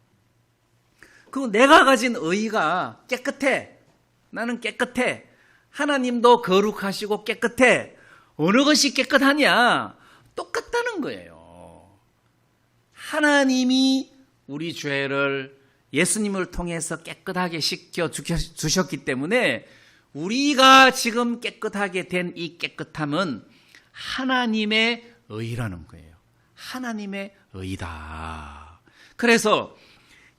그 내가 가진 의가 깨끗해. 나는 깨끗해. 하나님도 거룩하시고 깨끗해. 어느 것이 깨끗하냐? 똑같다는 거예요. 하나님이 우리 죄를 예수님을 통해서 깨끗하게 씻겨 주셨기 때문에 우리가 지금 깨끗하게 된 이 깨끗함은 하나님의 의라는 거예요. 하나님의 의다. 그래서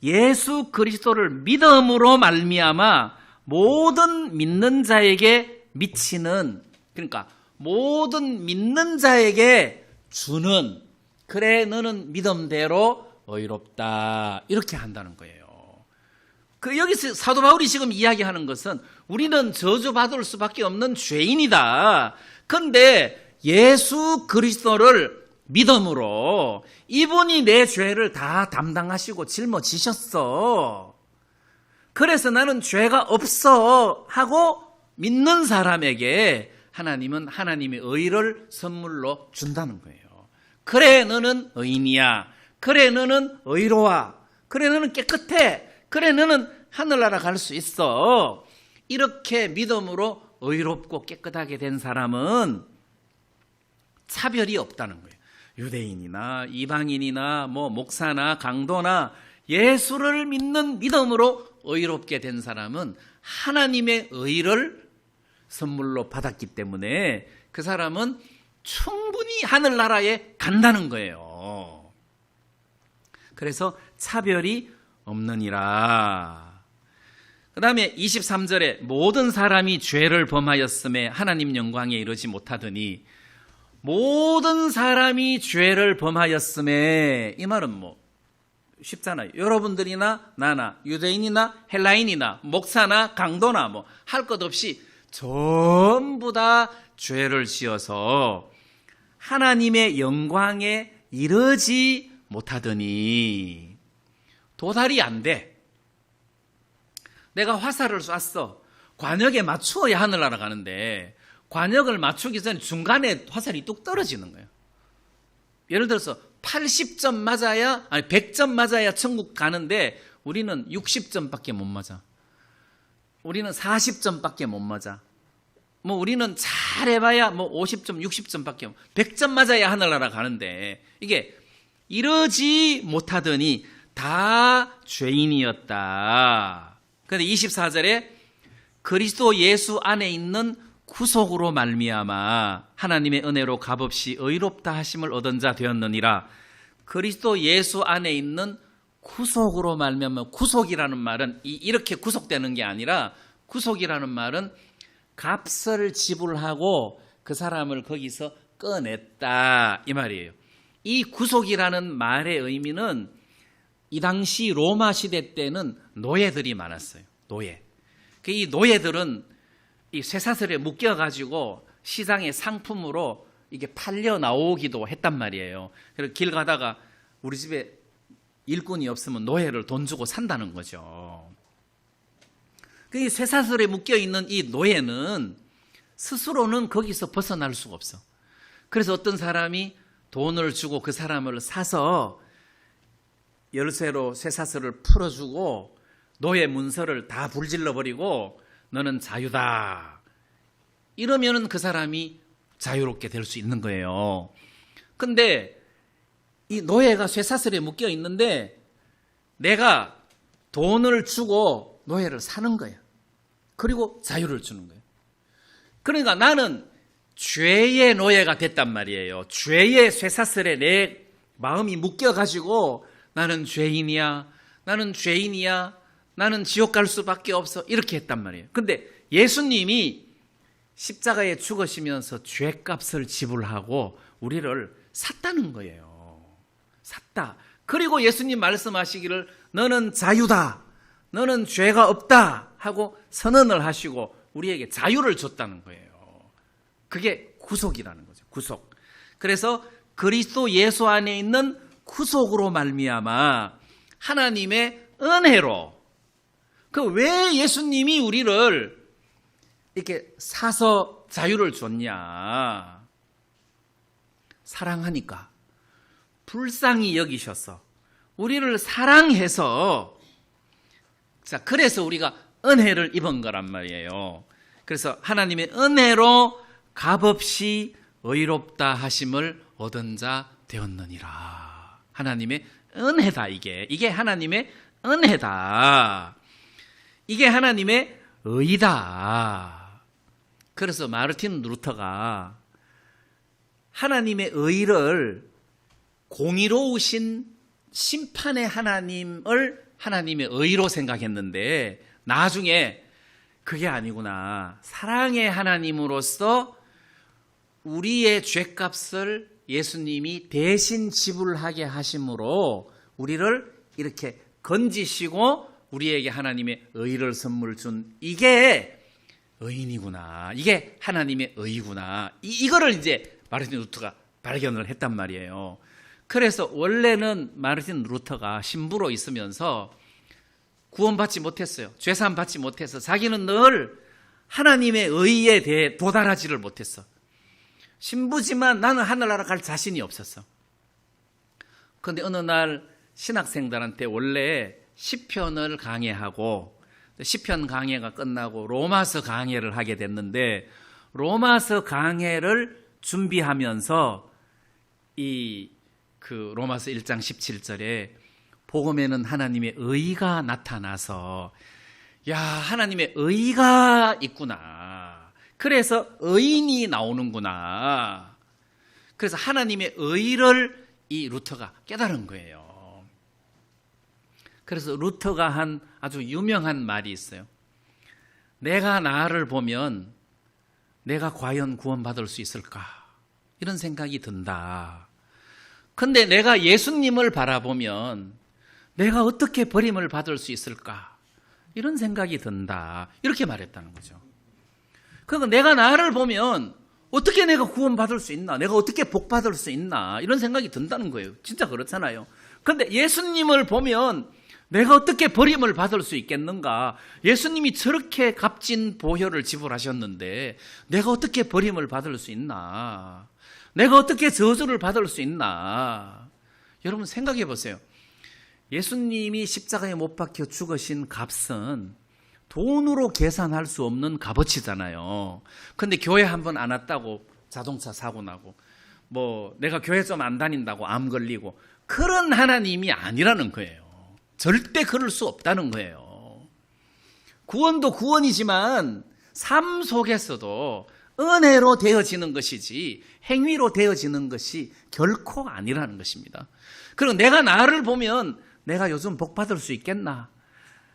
예수 그리스도를 믿음으로 말미암아 모든 믿는 자에게 미치는, 그러니까 모든 믿는 자에게 주는, 그래 너는 믿음대로 의롭다, 이렇게 한다는 거예요. 여기서 사도 바울이 지금 이야기하는 것은 우리는 저주받을 수밖에 없는 죄인이다. 그런데 예수 그리스도를 믿음으로 이분이 내 죄를 다 담당하시고 짊어지셨어. 그래서 나는 죄가 없어 하고 믿는 사람에게 하나님은 하나님의 의를 선물로 준다는 거예요. 그래 너는 의인이야. 그래 너는 의로워. 그래 너는 깨끗해. 그래 너는 하늘나라 갈 수 있어. 이렇게 믿음으로 의롭고 깨끗하게 된 사람은 차별이 없다는 거예요. 유대인이나 이방인이나 목사나 강도나 예수를 믿는 믿음으로 의롭게 된 사람은 하나님의 의를 선물로 받았기 때문에 그 사람은 충분히 하늘나라에 간다는 거예요. 그래서 차별이 없느니라. 그 다음에 23절에 모든 사람이 죄를 범하였음에 하나님 영광에 이르지 못하더니, 모든 사람이 죄를 범하였음에, 이 말은 뭐 쉽잖아요. 여러분들이나 나나 유대인이나 헬라인이나 목사나 강도나 뭐 할 것 없이 전부 다 죄를 지어서 하나님의 영광에 이르지 못하더니, 도달이 안 돼. 내가 화살을 쐈어. 관역에 맞추어야 하늘나라 가는데 관역을 맞추기 전에 중간에 화살이 뚝 떨어지는 거예요. 예를 들어서 80점 맞아야, 아니 100점 맞아야 천국 가는데 우리는 60점밖에 못 맞아. 우리는 40점밖에 못 맞아. 뭐 우리는 잘해봐야 뭐 50점, 60점밖에, 100점 맞아야 하늘나라 가는데, 이게 이러지 못하더니 다 죄인이었다. 그런데 24절에 그리스도 예수 안에 있는 구속으로 말미암아 하나님의 은혜로 값없이 의롭다 하심을 얻은 자 되었느니라. 그리스도 예수 안에 있는 구속으로 말미암아, 구속이라는 말은 이렇게 구속되는 게 아니라, 구속이라는 말은 값을 지불하고 그 사람을 거기서 꺼냈다, 이 말이에요. 이 구속이라는 말의 의미는 이 당시 로마 시대 때는 노예들이 많았어요. 노예. 이 노예들은 이 쇠사슬에 묶여가지고 시장의 상품으로 이게 팔려 나오기도 했단 말이에요. 그래서 길 가다가 우리 집에 일꾼이 없으면 노예를 돈 주고 산다는 거죠. 이 쇠사슬에 묶여 있는 이 노예는 스스로는 거기서 벗어날 수가 없어. 그래서 어떤 사람이 돈을 주고 그 사람을 사서 열쇠로 쇠사슬을 풀어주고 노예 문서를 다 불질러버리고 너는 자유다, 이러면은 그 사람이 자유롭게 될 수 있는 거예요. 근데 이 노예가 쇠사슬에 묶여 있는데 내가 돈을 주고 노예를 사는 거야. 그리고 자유를 주는 거예요. 그러니까 나는 죄의 노예가 됐단 말이에요. 죄의 쇠사슬에 내 마음이 묶여가지고 나는 죄인이야, 나는 죄인이야, 나는 지옥 갈 수밖에 없어, 이렇게 했단 말이에요. 근데 예수님이 십자가에 죽으시면서 죄값을 지불하고 우리를 샀다는 거예요. 샀다. 그리고 예수님 말씀하시기를 너는 자유다, 너는 죄가 없다 하고 선언을 하시고 우리에게 자유를 줬다는 거예요. 그게 구속이라는 거죠. 구속. 그래서 그리스도 예수 안에 있는 구속으로 말미암아 하나님의 은혜로, 왜 예수님이 우리를 이렇게 사서 자유를 줬냐? 사랑하니까, 불쌍히 여기셔서 우리를 사랑해서, 자, 그래서 우리가 은혜를 입은 거란 말이에요. 그래서 하나님의 은혜로 값없이 의롭다 하심을 얻은 자 되었느니라. 하나님의 은혜다. 이게 하나님의 은혜다. 이게 하나님의 의다. 그래서 마르틴 루터가 하나님의 의를 공의로우신 심판의 하나님을 하나님의 의로 생각했는데 나중에 그게 아니구나, 사랑의 하나님으로서 우리의 죄값을 예수님이 대신 지불하게 하심으로 우리를 이렇게 건지시고 우리에게 하나님의 의를 선물 준, 이게 의인이구나, 이게 하나님의 의구나, 이거를 이제 마르틴 루터가 발견을 했단 말이에요. 그래서 원래는 마르틴 루터가 신부로 있으면서 구원받지 못했어요. 죄사함 받지 못해서 자기는 늘 하나님의 의에 대해 도달하지를 못했어. 신부지만 나는 하늘나라 갈 자신이 없었어. 그런데 어느 날 신학생들한테 원래 시편을 강해하고, 시편 강해가 끝나고 로마서 강해를 하게 됐는데, 로마서 강해를 준비하면서 그 로마서 1장 17절에 복음에는 하나님의 의가 나타나서, 야, 하나님의 의가 있구나, 그래서 의인이 나오는구나, 그래서 하나님의 의를 이 루터가 깨달은 거예요. 그래서 루터가 한 아주 유명한 말이 있어요. 내가 나를 보면 내가 과연 구원받을 수 있을까? 이런 생각이 든다. 근데 내가 예수님을 바라보면 내가 어떻게 버림을 받을 수 있을까? 이런 생각이 든다. 이렇게 말했다는 거죠. 그러니까 내가 나를 보면 어떻게 내가 구원받을 수 있나? 내가 어떻게 복받을 수 있나? 이런 생각이 든다는 거예요. 진짜 그렇잖아요. 그런데 예수님을 보면 내가 어떻게 버림을 받을 수 있겠는가? 예수님이 저렇게 값진 보혈을 지불하셨는데 내가 어떻게 버림을 받을 수 있나? 내가 어떻게 저주를 받을 수 있나? 여러분 생각해 보세요. 예수님이 십자가에 못 박혀 죽으신 값은 돈으로 계산할 수 없는 값어치잖아요. 근데 교회 한 번 안 왔다고 자동차 사고 나고, 뭐 내가 교회 좀 안 다닌다고 암 걸리고, 그런 하나님이 아니라는 거예요. 절대 그럴 수 없다는 거예요. 구원도 구원이지만 삶 속에서도 은혜로 되어지는 것이지 행위로 되어지는 것이 결코 아니라는 것입니다. 그리고 내가 나를 보면 내가 요즘 복 받을 수 있겠나?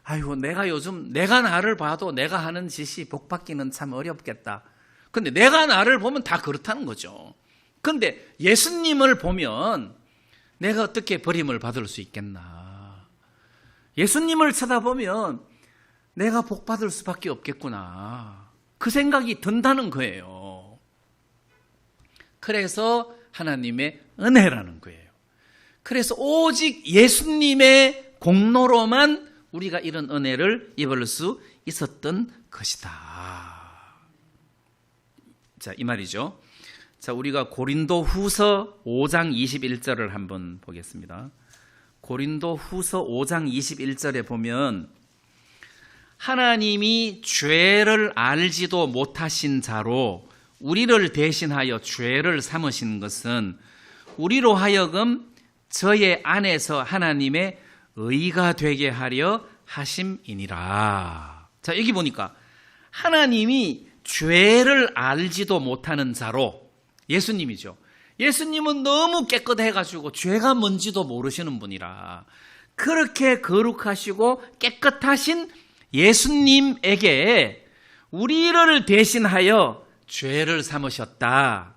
아이고, 내가 나를 봐도 내가 하는 짓이 복 받기는 참 어렵겠다. 근데 내가 나를 보면 다 그렇다는 거죠. 근데 예수님을 보면 내가 어떻게 버림을 받을 수 있겠나? 예수님을 쳐다보면 내가 복 받을 수밖에 없겠구나. 그 생각이 든다는 거예요. 그래서 하나님의 은혜라는 거예요. 그래서 오직 예수님의 공로로만 우리가 이런 은혜를 입을 수 있었던 것이다. 자, 이 말이죠. 자, 우리가 고린도 후서 5장 21절을 한번 보겠습니다. 고린도 후서 5장 21절에 보면 하나님이 죄를 알지도 못하신 자로 우리를 대신하여 죄를 삼으신 것은 우리로 하여금 저의 안에서 하나님의 의가 되게 하려 하심이니라. 자, 여기 보니까 하나님이 죄를 알지도 못하는 자로, 예수님이죠. 예수님은 너무 깨끗해가지고 죄가 뭔지도 모르시는 분이라 그렇게 거룩하시고 깨끗하신 예수님에게 우리를 대신하여 죄를 삼으셨다.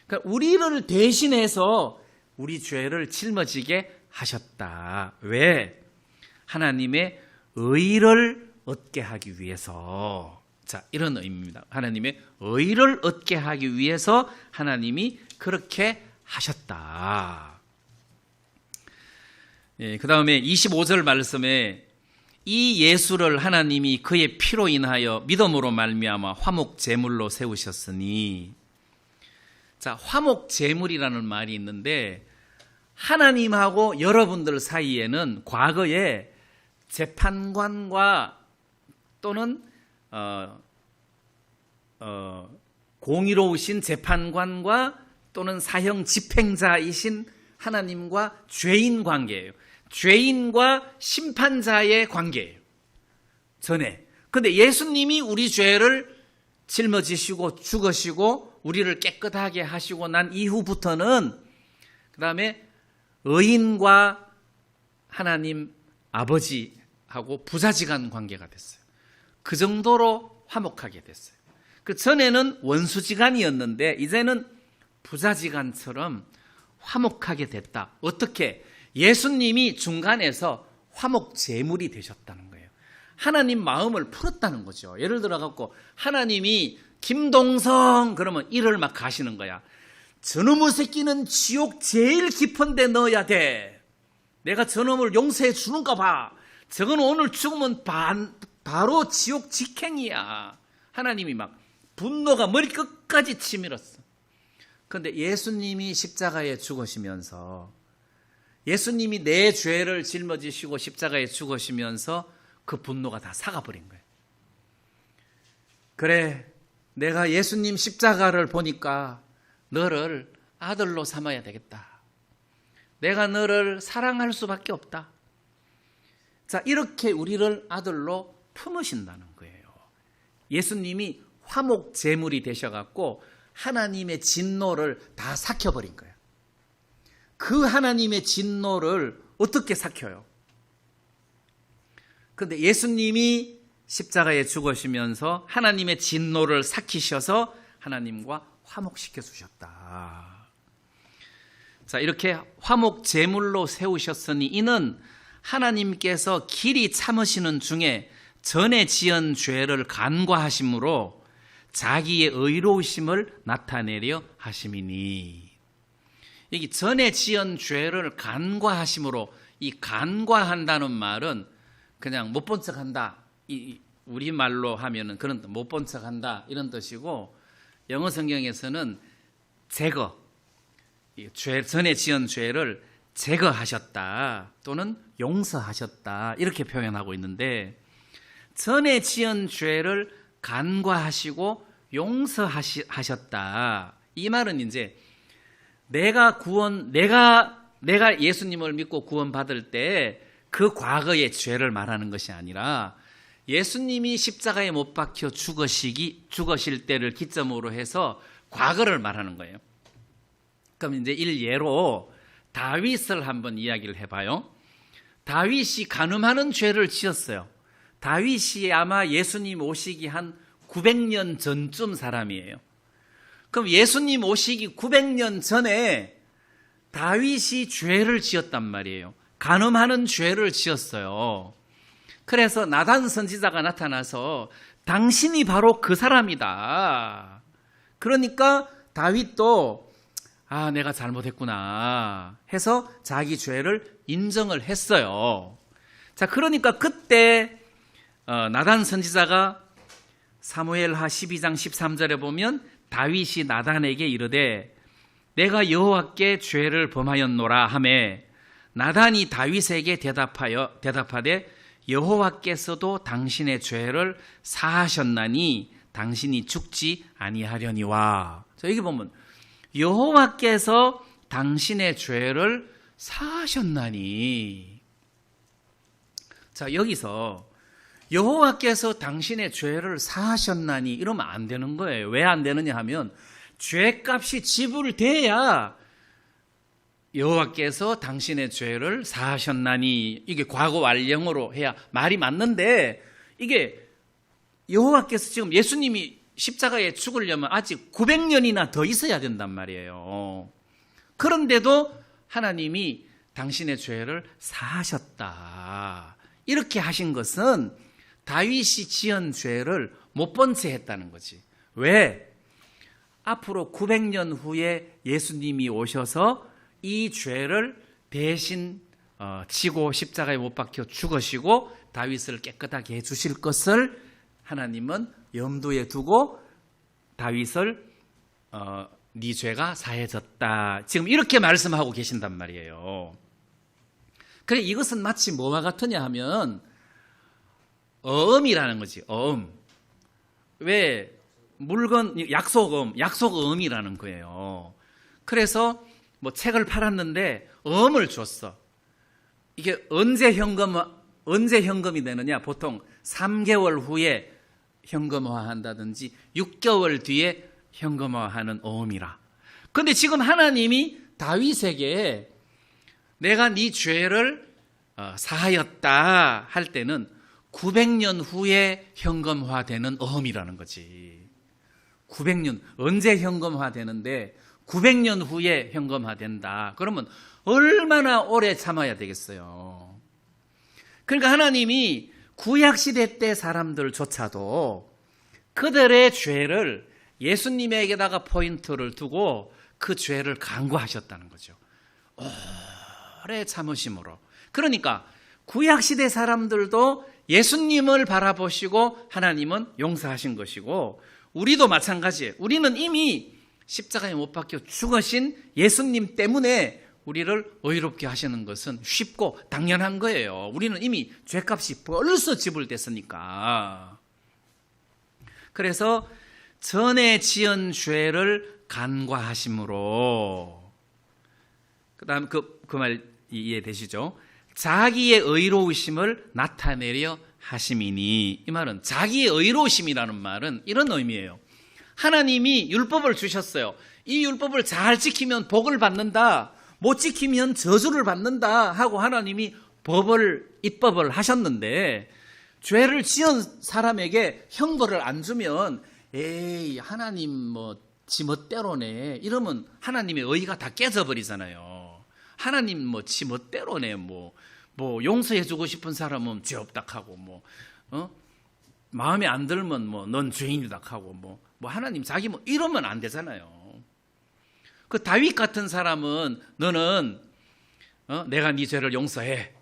그러니까 우리를 대신해서 우리 죄를 짊어지게 하셨다. 왜? 하나님의 의를 얻게 하기 위해서. 자, 이런 의미입니다. 하나님의 의를 얻게 하기 위해서 하나님이 그렇게 하셨다. 예, 그 다음에 25절 말씀에 이 예수를 하나님이 그의 피로 인하여 믿음으로 말미암아 화목 제물로 세우셨으니, 자, 화목 제물이라는 말이 있는데 하나님하고 여러분들 사이에는 과거에 재판관과 또는 공의로우신 재판관과 또는 사형 집행자이신 하나님과 죄인 관계예요. 죄인과 심판자의 관계예요. 전에. 근데 예수님이 우리 죄를 짊어지시고 죽으시고 우리를 깨끗하게 하시고 난 이후부터는 그 다음에 의인과 하나님 아버지하고 부자지간 관계가 됐어요. 그 정도로 화목하게 됐어요. 그 전에는 원수지간이었는데 이제는 부자지간처럼 화목하게 됐다. 어떻게? 예수님이 중간에서 화목 제물이 되셨다는 거예요. 하나님 마음을 풀었다는 거죠. 예를 들어 갖고 하나님이 김동성 그러면 이를 막 가시는 거야. 저놈의 새끼는 지옥 제일 깊은 데 넣어야 돼. 내가 저놈을 용서해 주는가 봐. 저건 오늘 죽으면 바로 지옥 직행이야. 하나님이 막 분노가 머리 끝까지 치밀었어. 그런데 예수님이 십자가에 죽으시면서, 예수님이 내 죄를 짊어지시고 십자가에 죽으시면서 그 분노가 다 사가버린 거예요. 그래, 내가 예수님 십자가를 보니까 너를 아들로 삼아야 되겠다. 내가 너를 사랑할 수밖에 없다. 자, 이렇게 우리를 아들로 품으신다는 거예요. 예수님이 화목 제물이 되셔갖고 하나님의 진노를 다 삭혀버린 거예요. 그 하나님의 진노를 어떻게 삭혀요? 그런데 예수님이 십자가에 죽으시면서 하나님의 진노를 삭히셔서 하나님과 화목시켜 주셨다. 자, 이렇게 화목 제물로 세우셨으니 이는 하나님께서 길이 참으시는 중에 전에 지은 죄를 간과하심으로 자기의 의로우심을 나타내려 하심이니. 여기 전에 지은 죄를 간과하심으로, 이 간과한다는 말은 그냥 못 본 척한다, 우리말로 하면은 그런 못 본 척한다 이런 뜻이고, 영어 성경에서는 제거, 전에 지은 죄를 제거하셨다 또는 용서하셨다 이렇게 표현하고 있는데, 전에 지은 죄를 간과하시고 용서하셨다, 이 말은 이제 내가 예수님을 믿고 구원받을 때 그 과거의 죄를 말하는 것이 아니라 예수님이 십자가에 못 박혀 죽으실 때를 기점으로 해서 과거를 말하는 거예요. 그럼 이제 일예로 다윗을 한번 이야기를 해봐요. 다윗이 간음하는 죄를 지었어요. 다윗이 아마 예수님 오시기 한 900년 전쯤 사람이에요. 그럼 예수님 오시기 900년 전에 다윗이 죄를 지었단 말이에요. 간음하는 죄를 지었어요. 그래서 나단 선지자가 나타나서 당신이 바로 그 사람이다. 그러니까 다윗도 내가 잘못했구나 해서 자기 죄를 인정을 했어요. 자, 그러니까 그때 나단 선지자가 사무엘하 12장 13절에 보면 다윗이 나단에게 이르되 내가 여호와께 죄를 범하였노라 하매 나단이 다윗에게 대답하되 여호와께서도 당신의 죄를 사하셨나니 당신이 죽지 아니하려니와. 자, 여기 보면 여호와께서 당신의 죄를 사하셨나니. 자, 여기서 여호와께서 당신의 죄를 사하셨나니 이러면 안 되는 거예요. 왜 안 되느냐 하면 죄값이 지불돼야 여호와께서 당신의 죄를 사하셨나니, 이게 과거 완령으로 해야 말이 맞는데, 이게 여호와께서 지금 예수님이 십자가에 죽으려면 아직 900년이나 더 있어야 된단 말이에요. 그런데도 하나님이 당신의 죄를 사하셨다 이렇게 하신 것은 다윗이 지은 죄를 못 본 채 했다는 거지. 왜? 앞으로 900년 후에 예수님이 오셔서 이 죄를 대신 지고 십자가에 못 박혀 죽으시고 다윗을 깨끗하게 해주실 것을 하나님은 염두에 두고 다윗을 네 죄가 사해졌다 지금 이렇게 말씀하고 계신단 말이에요. 그래, 이것은 마치 뭐와 같으냐 하면 어음이라는 거지. 어음. 왜? 물건, 약속음이라는 거예요. 그래서 뭐 책을 팔았는데 어음을 줬어. 이게 언제 현금이 되느냐? 보통 3개월 후에 현금화한다든지 6개월 뒤에 현금화하는 어음이라. 그런데 지금 하나님이 다윗에게 내가 네 죄를 사하였다 할 때는 900년 후에 현금화되는 어음이라는 거지. 900년, 언제 현금화되는데 900년 후에 현금화된다. 그러면 얼마나 오래 참아야 되겠어요. 그러니까 하나님이 구약시대 때 사람들조차도 그들의 죄를 예수님에게다가 포인트를 두고 그 죄를 간과하셨다는 거죠. 오래 참으심으로. 그러니까 구약시대 사람들도 예수님을 바라보시고 하나님은 용서하신 것이고, 우리도 마찬가지예요. 우리는 이미 십자가에 못 박혀 죽으신 예수님 때문에 우리를 의롭게 하시는 것은 쉽고 당연한 거예요. 우리는 이미 죄값이 벌써 지불됐으니까. 그래서 전에 지은 죄를 간과하심으로, 그 다음 그 말 이해되시죠? 자기의 의로우심을 나타내려 하심이니, 이 말은 자기의 의로우심이라는 말은 이런 의미예요. 하나님이 율법을 주셨어요. 이 율법을 잘 지키면 복을 받는다, 못 지키면 저주를 받는다 하고 하나님이 입법을 하셨는데, 죄를 지은 사람에게 형벌을 안 주면 에이 하나님 뭐 지멋대로네 이러면 하나님의 의가 다 깨져버리잖아요. 하나님 뭐 지멋대로네, 뭐 용서해주고 싶은 사람은 죄 없다 하고, 마음에 안 들면 뭐 넌 죄인이다 하고, 뭐 하나님 자기 뭐 이러면 안 되잖아요. 그 다윗 같은 사람은 너는 내가 네 죄를 용서해.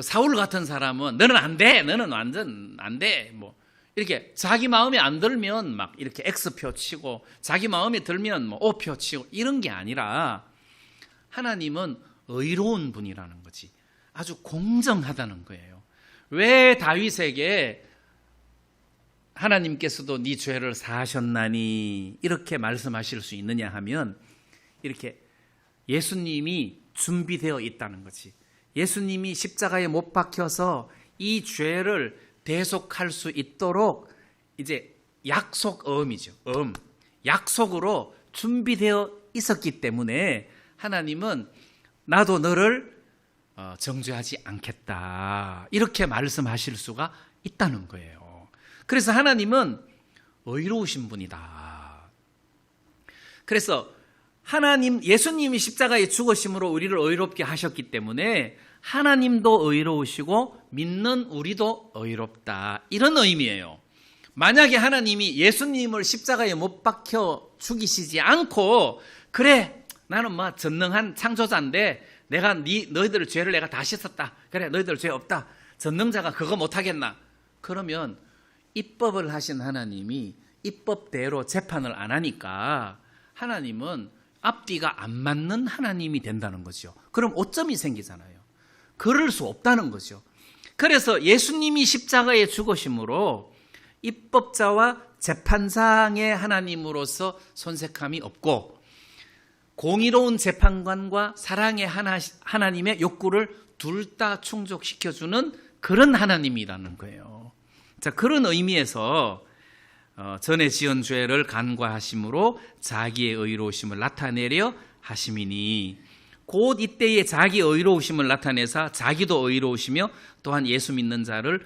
사울 같은 사람은 너는 안 돼, 너는 완전 안 돼, 뭐 이렇게 자기 마음에 안 들면 막 이렇게 X표 치고, 자기 마음에 들면 뭐 O표 치고, 이런 게 아니라 하나님은 의로운 분이라는 거지. 아주 공정하다는 거예요. 왜 다윗에게 하나님께서도 네 죄를 사하셨나니 이렇게 말씀하실 수 있느냐 하면, 이렇게 예수님이 준비되어 있다는 거지. 예수님이 십자가에 못 박혀서 이 죄를 대속할 수 있도록 이제 약속어음이죠. 약속으로 준비되어 있었기 때문에 하나님은 나도 너를 정죄하지 않겠다 이렇게 말씀하실 수가 있다는 거예요. 그래서 하나님은 의로우신 분이다. 그래서 예수님이 십자가에 죽으심으로 우리를 의롭게 하셨기 때문에 하나님도 의로우시고 믿는 우리도 의롭다, 이런 의미예요. 만약에 하나님이 예수님을 십자가에 못 박혀 죽이시지 않고, 그래 나는 뭐 전능한 창조자인데 내가 너희들 죄를 내가 다 씻었다, 그래 너희들 죄 없다, 전능자가 그거 못하겠나, 그러면 입법을 하신 하나님이 입법대로 재판을 안 하니까 하나님은 앞뒤가 안 맞는 하나님이 된다는 거죠. 그럼 오점이 생기잖아요. 그럴 수 없다는 거죠. 그래서 예수님이 십자가에 죽으심으로 입법자와 재판장의 하나님으로서 손색함이 없고, 공의로운 재판관과 사랑의 하나님의 욕구를 둘 다 충족시켜주는 그런 하나님이라는 거예요. 자, 그런 의미에서 전에 지은 죄를 간과하심으로 자기의 의로우심을 나타내려 하심이니, 곧 이때에 자기 의로우심을 나타내사 자기도 의로우시며 또한 예수 믿는 자를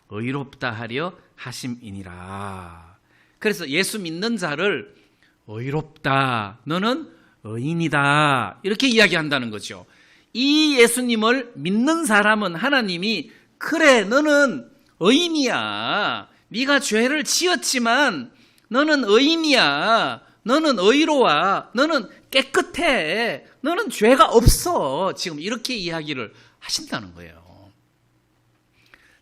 의롭다 하려 하심이니라. 그래서 예수 믿는 자를 의롭다, 너는 의인이다, 이렇게 이야기한다는 거죠. 이 예수님을 믿는 사람은 하나님이 그래 너는 의인이야, 네가 죄를 지었지만 너는 의인이야, 너는 의로워, 너는 깨끗해, 너는 죄가 없어, 지금 이렇게 이야기를 하신다는 거예요.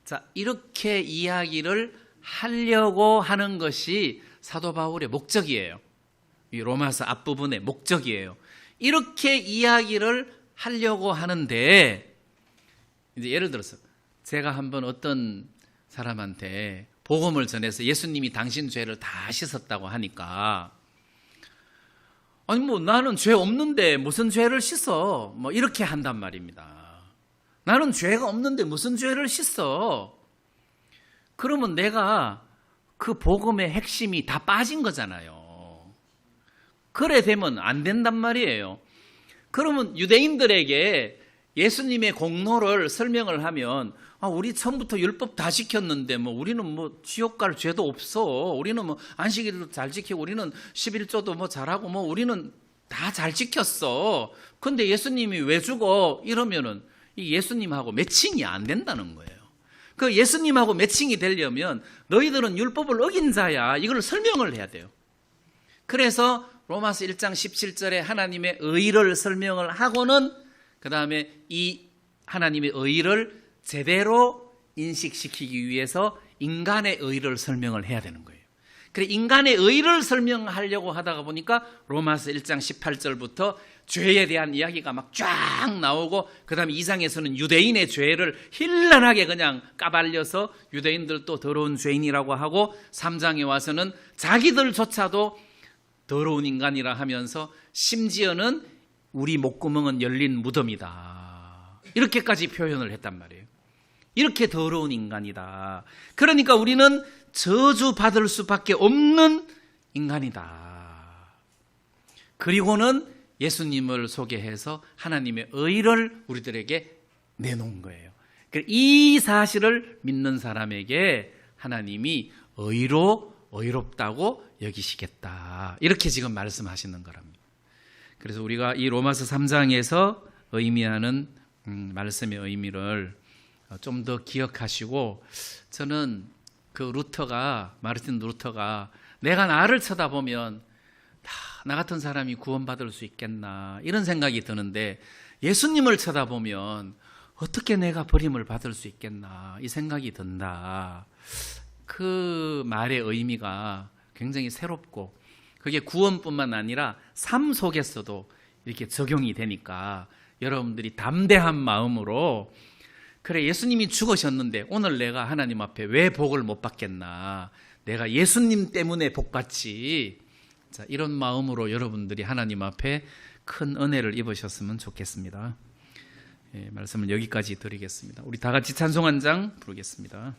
자, 이렇게 이야기를 하려고 하는 것이 사도 바울의 목적이에요. 이 로마서 앞부분의 목적이에요. 이렇게 이야기를 하려고 하는데, 이제 예를 들어서 제가 한번 어떤 사람한테 복음을 전해서 예수님이 당신 죄를 다 씻었다고 하니까, 아니 뭐 나는 죄 없는데 무슨 죄를 씻어, 뭐 이렇게 한단 말입니다. 나는 죄가 없는데 무슨 죄를 씻어. 그러면 내가 그 복음의 핵심이 다 빠진 거잖아요. 그래 되면 안 된단 말이에요. 그러면 유대인들에게 예수님의 공로를 설명을 하면, 우리 처음부터 율법 다 지켰는데 뭐 우리는 뭐 지옥 갈 죄도 없어, 우리는 뭐 안식일도 잘 지키고 우리는 11조도 뭐 잘하고 뭐 우리는 다 잘 지켰어, 근데 예수님이 왜 죽어, 이러면은 이 예수님하고 매칭이 안 된다는 거예요. 그 예수님하고 매칭이 되려면 너희들은 율법을 어긴 자야, 이걸 설명을 해야 돼요. 그래서 로마서 1장 17절에 하나님의 의를 설명을 하고는 그 다음에 이 하나님의 의를 제대로 인식시키기 위해서 인간의 의를 설명을 해야 되는 거예요. 그래, 인간의 의를 설명하려고 하다가 보니까 로마서 1장 18절부터 죄에 대한 이야기가 막 쫙 나오고, 그 다음에 2장에서는 유대인의 죄를 힐난하게 그냥 까발려서 유대인들도 더러운 죄인이라고 하고, 3장에 와서는 자기들조차도 더러운 인간이라 하면서 심지어는 우리 목구멍은 열린 무덤이다, 이렇게까지 표현을 했단 말이에요. 이렇게 더러운 인간이다. 그러니까 우리는 저주받을 수밖에 없는 인간이다. 그리고는 예수님을 소개해서 하나님의 의를 우리들에게 내놓은 거예요. 이 사실을 믿는 사람에게 하나님이 의롭다고 여기시겠다. 이렇게 지금 말씀하시는 거랍니다. 그래서 우리가 이 로마서 3장에서 의미하는 말씀의 의미를 좀 더 기억하시고, 저는 그 마르틴 루터가 내가 나를 쳐다보면 나 같은 사람이 구원받을 수 있겠나 이런 생각이 드는데, 예수님을 쳐다보면 어떻게 내가 버림을 받을 수 있겠나 이 생각이 든다. 그 말의 의미가 굉장히 새롭고, 그게 구원뿐만 아니라 삶 속에서도 이렇게 적용이 되니까 여러분들이 담대한 마음으로, 그래 예수님이 죽으셨는데 오늘 내가 하나님 앞에 왜 복을 못 받겠나, 내가 예수님 때문에 복 받지, 자, 이런 마음으로 여러분들이 하나님 앞에 큰 은혜를 입으셨으면 좋겠습니다. 말씀을 여기까지 드리겠습니다. 우리 다 같이 찬송 한 장 부르겠습니다.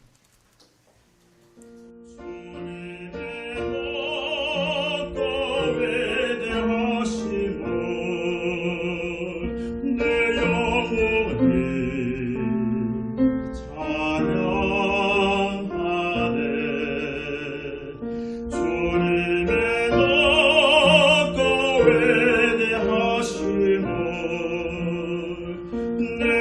내